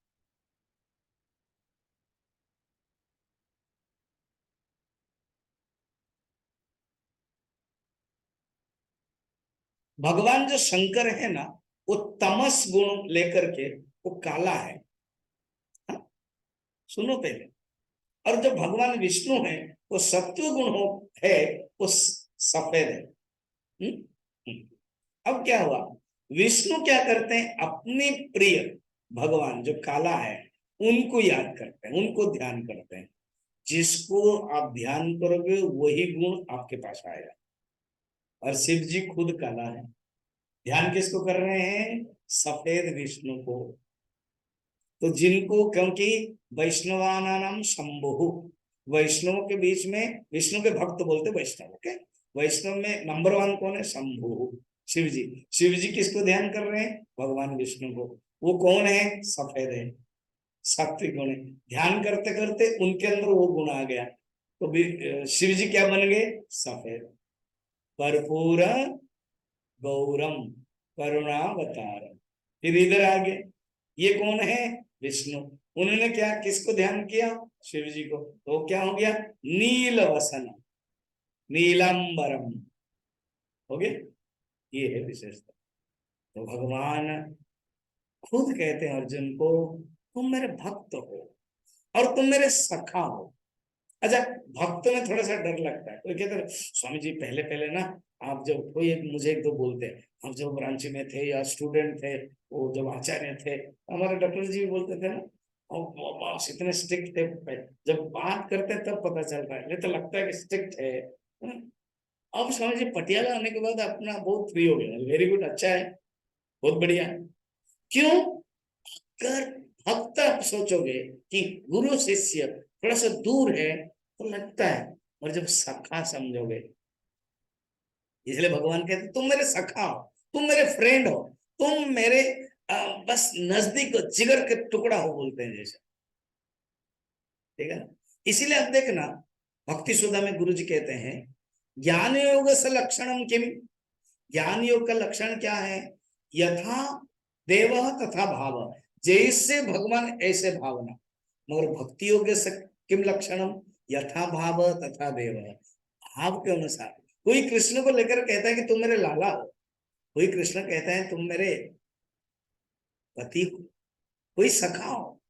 भगवान जो शंकर है ना, वो तमस गुण लेकर के, वो काला है। हा? सुनो पहले। और जो भगवान विष्णु है वो सत्व गुण हो है, वो सफेद है। हुँ? हुँ। अब क्या हुआ, विष्णु क्या करते हैं? अपने प्रिय भगवान जो काला है उनको याद करते हैं, उनको ध्यान करते हैं। जिसको आप ध्यान करोगे वही गुण आपके पास आएगा। और शिव जी खुद काला है। ध्यान किसको कर रहे हैं? सफेद विष्णु को। तो जिनको, क्योंकि वैष्णवाना नाम शंभु, वैष्णव के बीच में, विष्णु के भक्त बोलते वैष्णव, ओके। वैष्णव में नंबर 1 कौन है? शंभु, शिव जी। शिव जी किसको ध्यान कर रहे हैं? भगवान विष्णु को। वो कौन है? सफेद है, सात्विक गुण है। ध्यान करते करते उनके अंदर वो गुण आ गया, तो शिव जी क्या बन गए? सफेद। कर्पूर गौरम करुणावतारम। फिर इधर आ गए, ये कौन है? विष्णु। उन्होंने क्या, किसको ध्यान किया? शिव जी को। तो क्या हो गया? नील वसन, नीलांबरम हो गया। ये है विशेषता। तो भगवान खुद कहते हैं अर्जुन को, तुम मेरे भक्त हो और तुम मेरे सखा हो। अच्छा, भक्त में थोड़ा सा डर लगता है। कोई कहते हैं स्वामी जी पहले पहले ना, आप जब कोई मुझे एक दो बोलते हैं, हम जब ब्रांच में थे या स्टूडेंट थे, वो जब आचार्य थे, हमारे डॉक्टर जी भी बोलते थे ना, और बॉस इतने स्ट्रिक्ट थे, जब बात करते हैं तब पता चलता है, नहीं तो लगता है कि स्ट्रिक्ट है। अब समझिए पटियाला आने के बाद अपना बहुत फ्री हो गया, वेरी गुड, अच्छा है, बहुत बढ़िया है। क्यों? अगर भक्त आप सोचोगे कि गुरु शिष्य थोड़ा सा दूर है तो लगता है, और जब सखा समझोगे, इसलिए भगवान कहते तुम मेरे सखा हो, तुम मेरे फ्रेंड हो, तुम मेरे बस नजदीक जिगर के टुकड़ा हो, बोलते हैं जैसे, ठीक है ना। इसीलिए अब देखना, भक्ति सुधा में गुरु जी कहते हैं ज्ञान योग से लक्षणम किम, ज्ञान योग का लक्षण क्या है? यथा देव तथा भाव, जैसे भगवान ऐसे भावना। मगर भक्ति योग से किम लक्षणम? यथा भाव तथा देव, भाव के अनुसार। कोई कृष्ण को लेकर कहता है कि तुम मेरे लाला हो, कोई कृष्ण कहता है तुम मेरे पति हो, कोई सखा हो,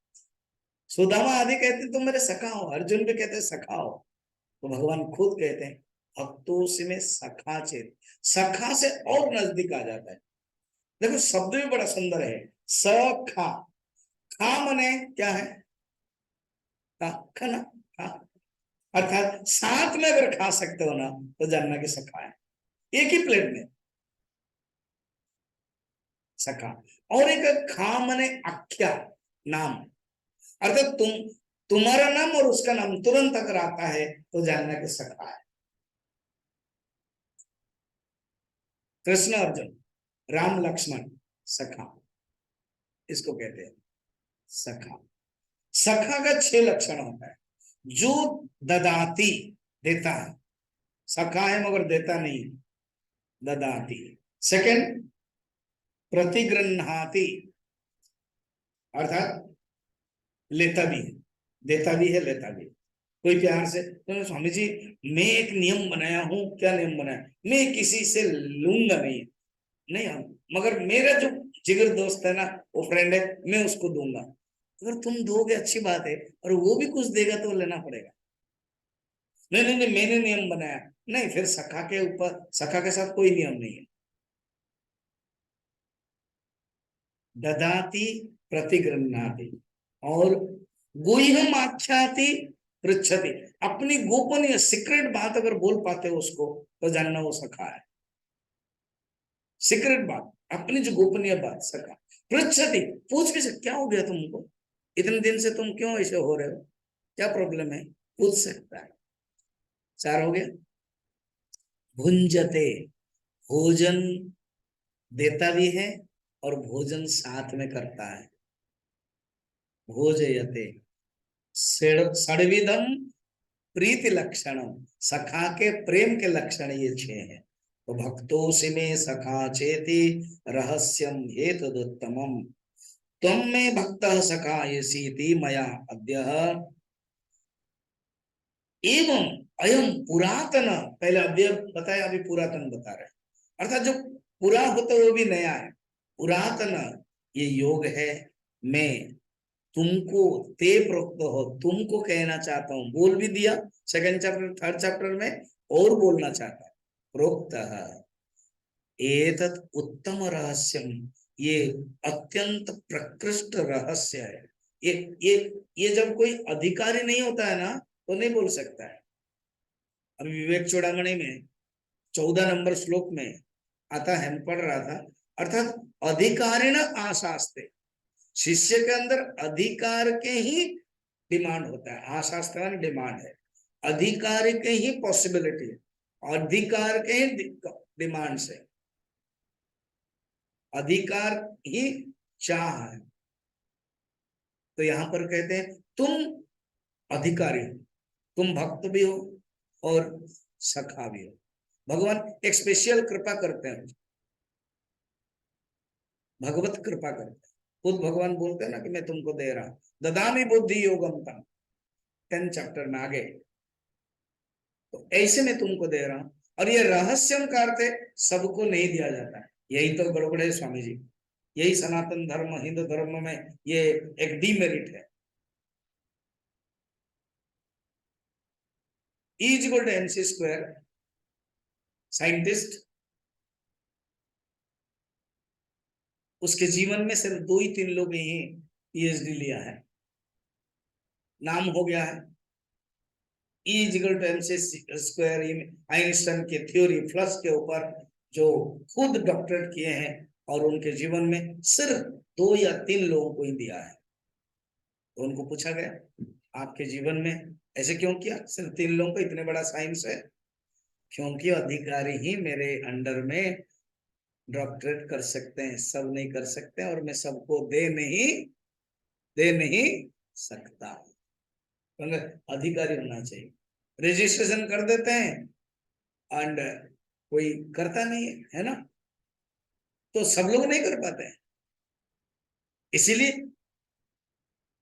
सुदामा आदि कहते हैं तुम मेरे सखा हो, अर्जुन भी कहते हैं सखा हो। तो भगवान खुद कहते हैं भक्तों से में सखा चेत, सखा से और नजदीक आ जाता है। देखो शब्द भी बड़ा सुंदर है, सखा। खा मने क्या है? खाना, खा, अर्थात साथ में अगर खा सकते हो ना तो जानना कि सखा है, एक ही प्लेट में सखा। और एक खा मने आख्या, नाम, अर्थात तुम्हारा नाम और उसका नाम तुरंत अगर आता है तो जानना कि सखा है। कृष्ण अर्जुन, राम लक्ष्मण, सखा, इसको कहते हैं सखा। सखा का 6 लक्षण होता है। जो ददाती, देता है, सखा है मगर देता नहीं, ददाती। सेकंड, प्रतिगृह्णाति, अर्थात लेता भी है, देता भी है, लेता भी है। कोई प्यार से तो स्वामी जी मैं एक नियम बनाया हूं, क्या नियम बनाया? मैं किसी से लूंगा नहीं, नहीं हम, मगर मेरा जो जिगर दोस्त है ना, वो फ्रेंड है, मैं उसको दूंगा। अगर तुम दोगे अच्छी बात है, और वो भी कुछ देगा तो लेना पड़ेगा। नहीं नहीं नहीं, मैंने नियम बनाया, नहीं, फिर सखा के ऊपर, सखा के साथ कोई नियम नहीं है। ददाती, प्रतिगृह्णाति, और गुह्यम आख्याति, पृच्छति। अपनी गोपनीय सीक्रेट बात अगर बोल पाते हो उसको तो जानना वो सखा है। सीक्रेट बात, अपनी जो गोपनीय बात, सखा। पृच्छति, पूछ भी सकते क्या हो गया तुमको, इतने दिन से तुम क्यों ऐसे हो रहे हो, क्या प्रॉब्लम है, पूछ सकता है। 4 हो गया। भुंजते, भोजन देता भी है और भोजन साथ में करता है। भोजयते, षड्विधम प्रीति लक्षण, सखा के प्रेम के लक्षण ये 6 हैं। तो भक्तों में सखा चेति रहस्यम हेतुत्तमम, त्वं में भक्त सखा ये सीति मया अद्य एवं अयम पुरातन, पहले अव्यय बताया, अभी पुरातन बता रहे, अर्थात जो पूरा होता है वो भी नया है। पुरातन ये योग है, मैं तुमको ते प्रोक्त हो, तुमको कहना चाहता हूं, बोल भी दिया सेकंड चैप्टर, थर्ड चैप्टर में, और बोलना चाहता है। प्रोक्त एतत् उत्तम रहस्यम, ये अत्यंत प्रकृष्ट रहस्य है। ये ये ये जब कोई अधिकारी नहीं होता है ना तो नहीं बोल सकता है। अभी विवेक चूड़ामणि में 14 नंबर श्लोक में आता है, हम पढ़ रहा था, अर्थात अधिकारिण आशास्ते, शिष्य के अंदर अधिकार के ही डिमांड होता है। आशास्ते माने डिमांड है, अधिकार के ही पॉसिबिलिटी है, अधिकार के ही डिमांड से, अधिकार ही चाह है। तो यहां पर कहते हैं तुम अधिकारी हो, तुम भक्त भी हो और सखा भी हो। भगवान एक स्पेशल कृपा करते हैं, भगवत कृपा करते हैं। खुद भगवान बोलते हैं ना कि मैं तुमको दे रहा हूं, ददामी बुद्धि योगम तम, 10 चैप्टर में आगे। तो ऐसे मैं तुमको दे रहा हूं, और ये रहस्यम का अर्थ है सबको नहीं दिया जाता है, यही तो गड़बड़ है स्वामी जी, यही सनातन धर्म, हिंदू धर्म में ये एक डीमेरिट है। E is equal to mc square, scientist, उसके जीवन में सिर्फ 2 ही 3 लोग ही पीएचडी लिया है, नाम हो गया है। E=mc² आइंस्टाइन की थ्योरी फ्लक्स के ऊपर जो खुद डॉक्टरेट किए हैं और उनके जीवन में सिर्फ 2 या 3 लोगों को ही दिया है। तो उनको पूछा गया आपके जीवन में ऐसे क्यों किया, सिर्फ 3 लोगों को, इतने बड़ा साइंस है। क्योंकि अधिकारी ही मेरे अंडर में डॉक्टरेट कर सकते हैं, सब नहीं कर सकते, और मैं सबको दे नहीं सकता। अधिकारी होना चाहिए। रजिस्ट्रेशन कर देते हैं एंड कोई करता नहीं है ना, तो सब लोग नहीं कर पाते हैं। इसीलिए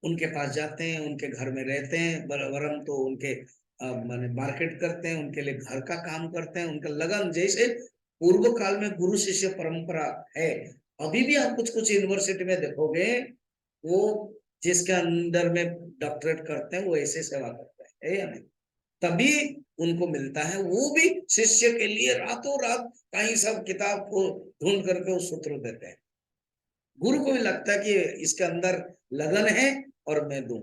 उनके पास जाते हैं, उनके घर में रहते हैं, वरम तो उनके माने मार्केट करते हैं, उनके लिए घर का काम करते हैं, उनका लगन। जैसे पूर्व काल में गुरु शिष्य परंपरा है, अभी भी आप कुछ कुछ यूनिवर्सिटी में देखोगे, वो जिसके अंदर में डॉक्टरेट करते हैं वो ऐसे सेवा करते हैं या नहीं, तभी उनको मिलता है। वो भी शिष्य के लिए रातों रात कहीं सब किताब को ढूंढ करके वो सूत्र देते हैं। गुरु को भी लगता है कि इसके अंदर लगन है और मैं दूं।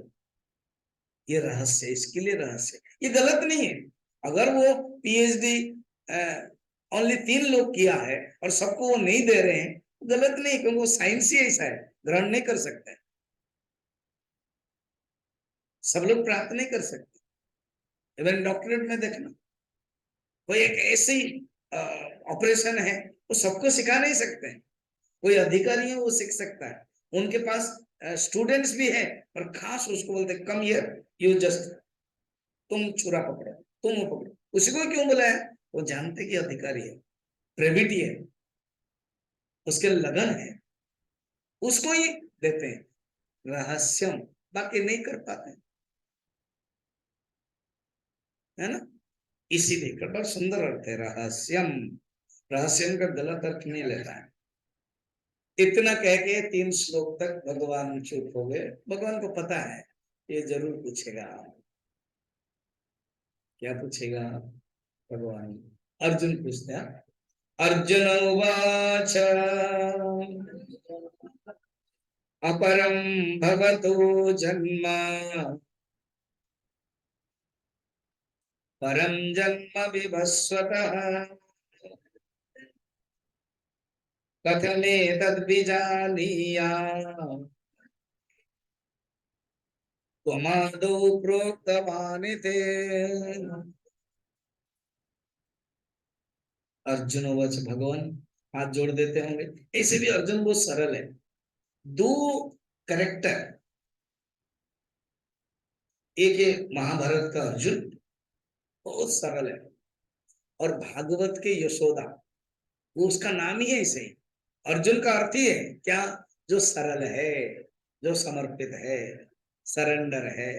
ये रहस्य, इसके लिए रहस्य, ये गलत नहीं है। अगर वो पीएचडी ओनली 3 लोग किया है और सबको वो नहीं दे रहे हैं, गलत नहीं, क्योंकि वो साइंस ही ऐसा है, ग्रहण नहीं कर सकते, सब लोग प्राप्त नहीं कर सकते। इवन डॉक्टरेट में देखना, कोई एक ऐसी ऑपरेशन है वो सबको सिखा नहीं सकते। कोई अधिकारी है वो सीख सकता है, उनके पास स्टूडेंट्स भी है, और खास उसको बोलते कम हियर, यू जस्ट, तुम छुरा पकड़ो, तुम वो पकड़ो। उसी को क्यों बुलाया, वो जानते कि अधिकारी है, प्रेविटी है, उसके लगन है, उसको ही देते हैं रहस्यम, बाकी नहीं कर पाते, है ना। इसीलिए बड़ा सुंदर अर्थ है रहस्यम। रहस्यम का गलत अर्थ नहीं लेता है। इतना कह के 3 श्लोक तक भगवान चुप हो गए। भगवान को पता है ये जरूर पूछेगा। क्या पूछेगा भगवान? अर्जुन पूछते हैं। अर्जुन उवाच अपरम भवतो जन्म परम जन्म विभस्वतः कथमेतद्विजानीयाम् त्वमादौ प्रोक्तवानिति। अर्जुन वच, भगवान हाथ जोड़ देते होंगे। ऐसे भी अर्जुन बहुत सरल है। 2 कैरेक्टर, एक है महाभारत का अर्जुन, बहुत सरल है, और भागवत के यशोदा, वो उसका नाम ही है ऐसे ही। अर्जुन का अर्थ ही है क्या, जो सरल है, जो समर्पित है, सरेंडर है।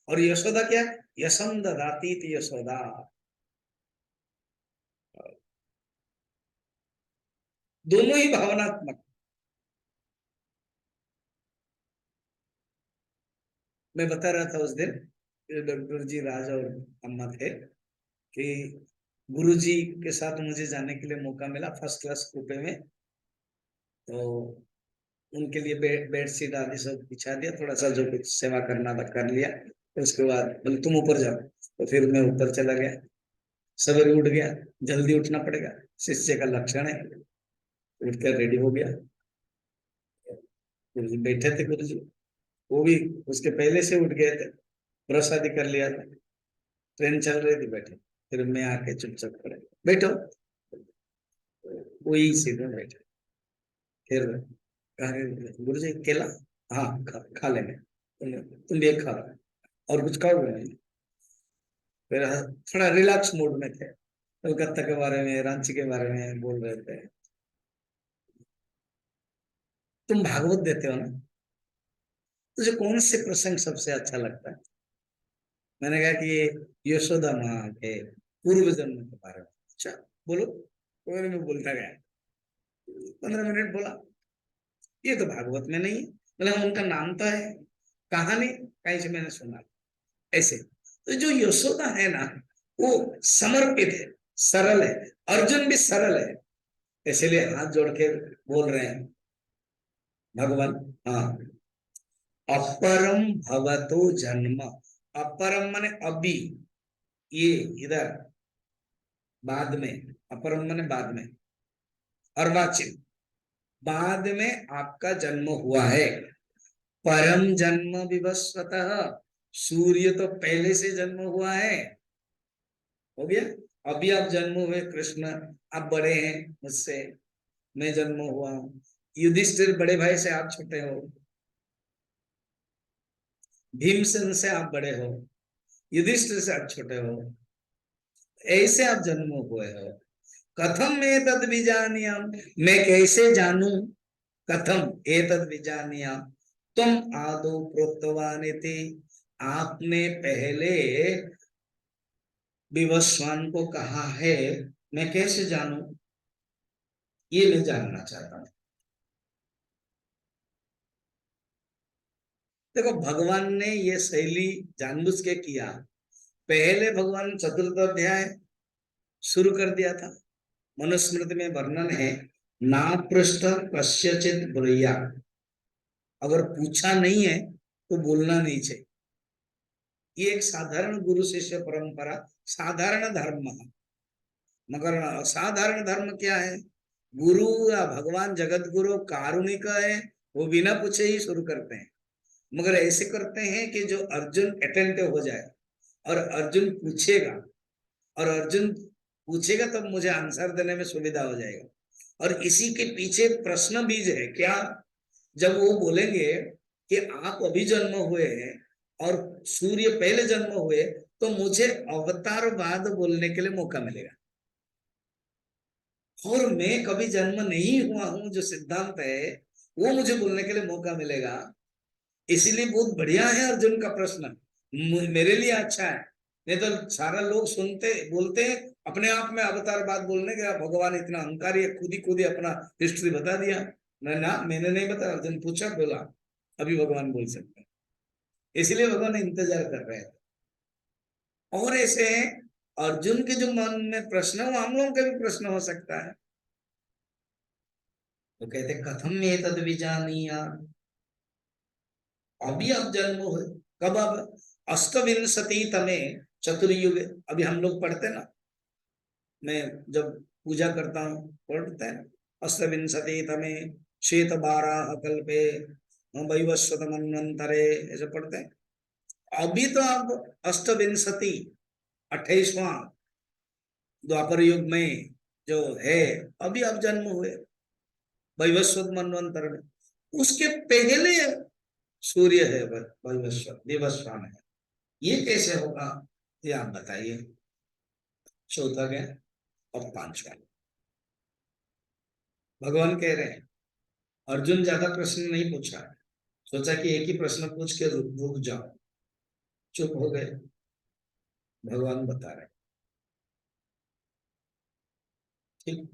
और यशोदा क्या, यशम ददाती यशोदा, दोनों ही भावनात्मक। मैं बता रहा था उस दिन, डॉक्टर जी राज और अम्मा थे, कि गुरु जी के साथ मुझे जाने के लिए मौका मिला फर्स्ट क्लास कूपे में। तो उनके लिए बेड शीट आदि सब बिछा दिया, थोड़ा सा जो कुछ सेवा करना था कर लिया। तो उसके बाद बोले तुम ऊपर जाओ, तो फिर मैं ऊपर चला गया। सवेरे उठ गया, जल्दी उठना पड़ेगा, शिष्य का लक्षण है। उठ कर रेडी हो गया, गुरु जी बैठे थे, गुरु जी वो भी उसके पहले से उठ गए थे, ब्रश आदि कर लिया था, ट्रेन चल रही थी, बैठे। फिर मैं आके चुपचाप खड़े, बैठो, वही सीधे बैठे। फिर कहा गुरु जी केला, हाँ खा लेंगे, तुम भी एक खा, और कुछ खाओगे नहीं? फिर थोड़ा रिलैक्स मूड में थे, कलकत्ता के बारे में, रांची के बारे में बोल रहे थे। तुम भागवत देते हो ना, तुझे कौन से प्रसंग सबसे अच्छा लगता है? मैंने कहा कि ये यशोदा माँ के पूर्व जन्म के बारे में। अच्छा बोलो, कोई नहीं, बोलता गया, 15 मिनट बोला। ये तो भागवत में नहीं है, मतलब उनका नाम तो है, कहानी कहीं से मैंने सुना ऐसे। तो जो यशोदा है ना, वो समर्पित है, सरल है। अर्जुन भी सरल है, इसलिए हाथ जोड़ के बोल रहे हैं भगवान। हाँ, अपरम भवतो जन्म, अपरम माने अभी, ये इधर बाद में, अपरम माने बाद में, अर्वाचीन, बाद में आपका जन्म हुआ है। परम जन्म विवस्वतः, सूर्य तो पहले से जन्म हुआ है, हो गया। अभी आप जन्म हुए कृष्ण, आप बड़े हैं मुझसे, मैं जन्म हुआ हूं। युधिष्ठिर बड़े भाई से आप छोटे हो, भीमसेन से आप बड़े हो, युधिष्ठिर से आप छोटे हो, ऐसे आप जन्म हुए हो। कथम एतद् विजानीयाम, मैं कैसे जानूं, कथम एतद् विजानीयाम, तुम आदौ प्रोक्तवान इति, आपने पहले विवस्वान को कहा है, मैं कैसे जानूं, ये मैं जानना चाहता हूं। देखो भगवान ने ये शैली जानबूझ के किया। पहले भगवान चतुर्थ अध्याय शुरू कर दिया था, मनुस्मृति में वर्णन है, ना पृष्ठ कस्यचित ब्रूया, अगर पूछा नहीं है तो बोलना नहीं चाहिए। ये एक साधारण गुरु शिष्य परंपरा, साधारण धर्म है। मगर असाधारण धर्म क्या है, गुरु या भगवान जगत गुरु कारुणिक है, वो बिना पूछे ही शुरू करते हैं। मगर ऐसे करते हैं कि जो अर्जुन अटेंटिव हो जाए, और अर्जुन पूछेगा, और अर्जुन पूछेगा तब मुझे आंसर देने में सुविधा हो जाएगा। और इसी के पीछे प्रश्न बीज है क्या, जब वो बोलेंगे कि आप अभी जन्म हुए हैं और सूर्य पहले जन्म हुए, तो मुझे अवतार बाद बोलने के लिए मौका मिलेगा, और मैं कभी जन्म नहीं हुआ हूं जो सिद्धांत है, वो मुझे बोलने के लिए मौका मिलेगा। इसीलिए बहुत बढ़िया है अर्जुन का प्रश्न, मेरे लिए अच्छा है। नहीं तो सारा लोग सुनते बोलते हैं अपने आप में अवतार बात बोलने का, भगवान इतना अहंकारी है, खुद ही अपना हिस्ट्री बता दिया। ना मैंने नहीं बताया, अर्जुन पूछा बोला, अभी भगवान बोल सकते हैं। इसलिए भगवान इंतजार कर रहे थे। और ऐसे अर्जुन के जो मन में प्रश्न है, वो हम लोगों का भी प्रश्न हो सकता है। तो कहते कथम में तद विजानीया, अभी आप जन्म हुए, कब, अब अष्टविंशति तमे चतुर्युग, अभी हम लोग पढ़ते ना, मैं जब पूजा करता हूँ पढ़ते हैं, अष्टविंशति तमे श्वेत बारह कल्पे वैवस्वत मन्वंतरे, ऐसे पढ़ते हैं। अभी तो आप अष्टविंशति 28वां द्वापर युग में जो है, अभी आप जन्म हुए वैवस्वत मन्वंतर में, उसके पहले सूर्य है, वैवस्वत दिवस्वान है, ये कैसे होगा, ये आप बताइए। चौथा गया, और पांचवा भगवान कह रहे हैं, अर्जुन ज्यादा प्रश्न नहीं पूछा, सोचा कि एक ही प्रश्न पूछ के रुक जाओ, चुप हो गए। भगवान बता रहे, ठीक।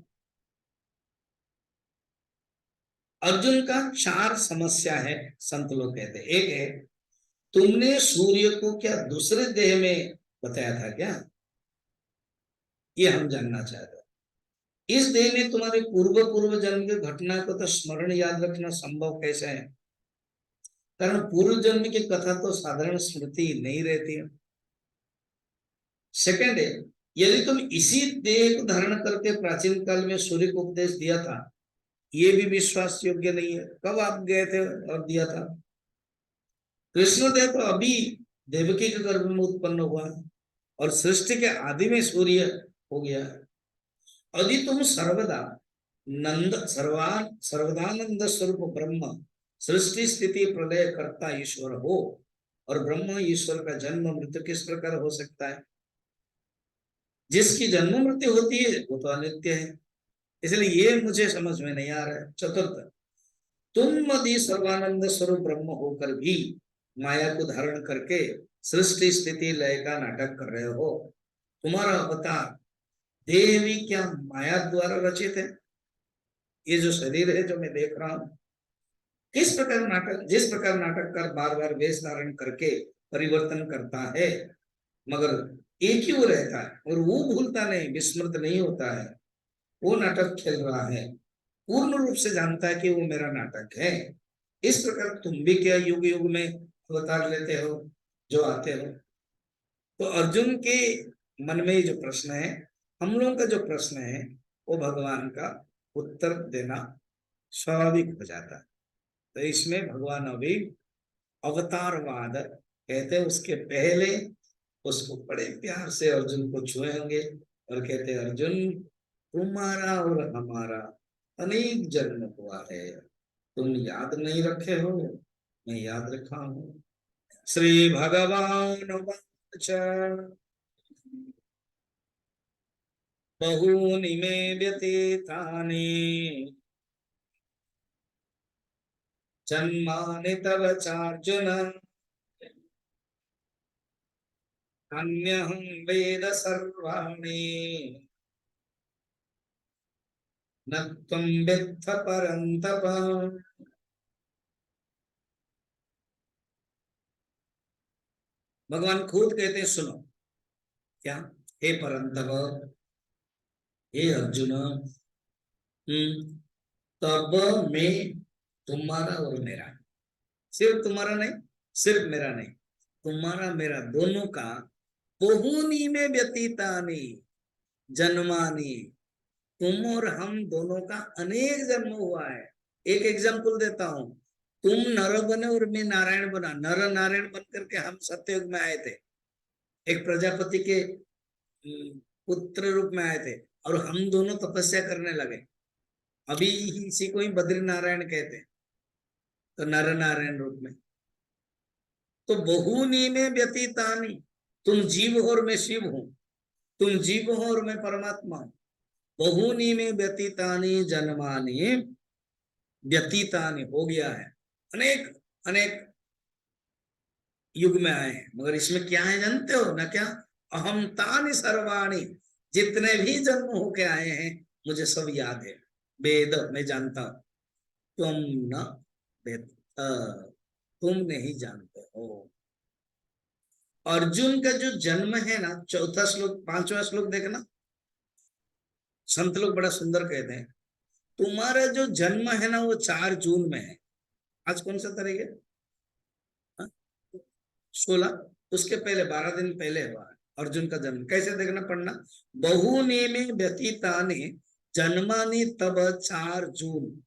अर्जुन का 4 समस्या है, संत लोग कहते हैं। एक है, तुमने सूर्य को क्या दूसरे देह में बताया था क्या, ये हम जानना चाहते हैं। इस देह में तुम्हारे पूर्व जन्म की घटना को तो स्मरण याद रखना संभव कैसे है, कारण पूर्व जन्म की कथा तो साधारण स्मृति नहीं रहती है। सेकंड है, यदि तुम इसी देह को धारण करके प्राचीन काल में सूर्य को उपदेश दिया था, ये भी विश्वास योग्य नहीं है, कब आप गए थे और दिया था। कृष्णदेव तो अभी देवकी के गर्भ में उत्पन्न हुआ, और सृष्टि के आदि में सूर्य हो गया। यदि तुम सर्वदा सर्वदानंद स्वरूप ब्रह्म, सृष्टि स्थिति प्रलय करता ईश्वर हो, और ब्रह्म ईश्वर का जन्म मृत्यु किस प्रकार हो सकता है, जिसकी जन्म मृत्यु होती है वो तो अनित्य है, इसलिए ये मुझे समझ में नहीं आ रहा है। चतुर्थ, तुम यदि सर्वानंद स्वरूप ब्रह्म होकर भी माया को धारण करके सृष्टि स्थिति लय का नाटक कर रहे हो, तुम्हारा अवतार देह भी क्या माया द्वारा रचित है, ये जो शरीर है जो मैं देख रहा हूं, किस प्रकार नाटक, जिस प्रकार नाटककार बार बार वेश धारण करके परिवर्तन करता है, मगर एक ही वो रहता है, और वो भूलता नहीं, विस्मृत नहीं होता है, वो नाटक खेल रहा है, पूर्ण रूप से जानता है कि वो मेरा नाटक है, इस प्रकार तुम भी क्या युग युग में अवतार लेते हो, जो आते हो। तो अर्जुन के मन में ये जो प्रश्न है, हम लोगों का जो प्रश्न है, वो भगवान का उत्तर देना स्वाभाविक हो जाता है। तो इसमें भगवान अभी अवतारवाद कहते हैं, उसके पहले उसको बड़े प्यार से अर्जुन को छुए होंगे और कहते हैं, अर्जुन तुम्हारा और हमारा अनेक जन्म हुआ है, तुम याद नहीं रखे हो, मैं याद रखा हूँ। श्री भगवान वाच बहूनि मे व्यतीतानि जन्मानि तव चार्जुन अन्यहं वेद सर्वाणि न त्वं वेत्थ परन्तप। भगवान खुद कहते हैं, सुनो क्या, हे परंतप, हे अर्जुन, तब मैं तुम्हारा और मेरा, सिर्फ तुम्हारा नहीं, सिर्फ मेरा नहीं, तुम्हारा मेरा दोनों का बहुनी में व्यतीतानि जन्मानि, तुम और हम दोनों का अनेक जन्म हुआ है। एक एग्जाम्पल देता हूं, तुम नर बने और मैं नारायण बना, नर नारायण बन करके हम सत्ययुग में आए थे, एक प्रजापति के पुत्र रूप में आए थे, और हम दोनों तपस्या करने लगे। अभी इसी को ही बद्री नारायण कहते हैं, तो नर नारायण रूप में। तो बहुनी में व्यतीतानि, तुम जीव हो और मैं शिव हूं, तुम जीव हो और मैं परमात्मा हूं। बहुनी में व्यतीतानि जन्मानि, व्यतीतानि हो गया है, अनेक अनेक युग में आए हैं, मगर इसमें क्या है जानते हो ना, क्या, अहम तानि सर्वाणि, जितने भी जन्म होके आए हैं मुझे सब याद है, वेद मैं जानता हूं, तुम न वेद, तुम नहीं जानते हो। अर्जुन का जो जन्म है ना, चौथा श्लोक, पांचवा श्लोक देखना, संत लोग बड़ा सुंदर कहते हैं, तुम्हारा जो जन्म है ना वो 4 जून में है। आज कौन सा तारीख है? 16। उसके पहले 12 दिन पहले हुआ है अर्जुन का जन्म। कैसे देखना, पढ़ना, बहुनी में व्यतीतानि जन्मानि तब 4 जून।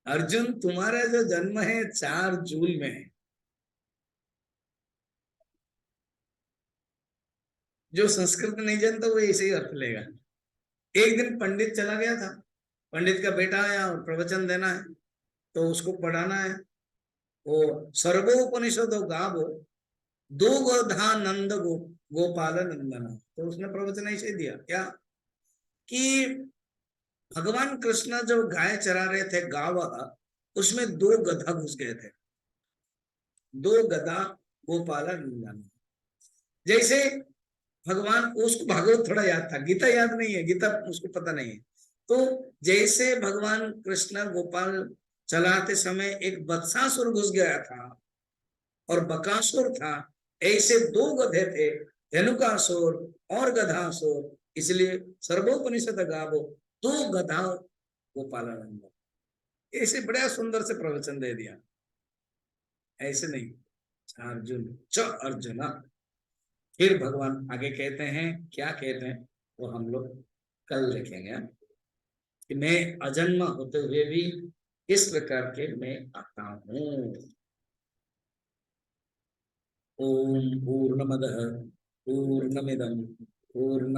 अर्जुन तुम्हारा जो जन्म है 4 जून में है। जो संस्कृत नहीं जानता वो ऐसे ही अर्थ लेगा। एक दिन पंडित चला गया था, पंडित का बेटा आया और प्रवचन देना है, तो उसको पढ़ाना है, वो सर्वोपनिषदो गावो दो गोधा नंद गोपाल नंदना। तो उसने प्रवचन ऐसे दिया क्या, कि भगवान कृष्ण जब गाय चरा रहे थे गाव, उसमें 2 गधा घुस गए थे, 2 गधा गोपाल नंदना। जैसे भगवान, उसको भागवत थोड़ा याद था, गीता याद नहीं है, गीता उसको पता नहीं है। तो जैसे भगवान कृष्ण गोपाल चलाते समय एक बत्सासुर घुस गया था और बकासुर था, ऐसे 2 गधे थे, धनुकासुर और गधासुर, इसलिए सर्वोपनिषद गावो 2 गधा गोपालानंद। ऐसे बड़ा सुंदर से प्रवचन दे दिया, ऐसे नहीं, अर्जुन च अर्जुना। फिर भगवान आगे कहते हैं, क्या कहते हैं वो हम लोग कल देखेंगे, कि मैं अजन्म होते हुए भी इस प्रकार के मैं आता हूं। ओम पूर्णमदः पूर्णमिदं पूर्णात्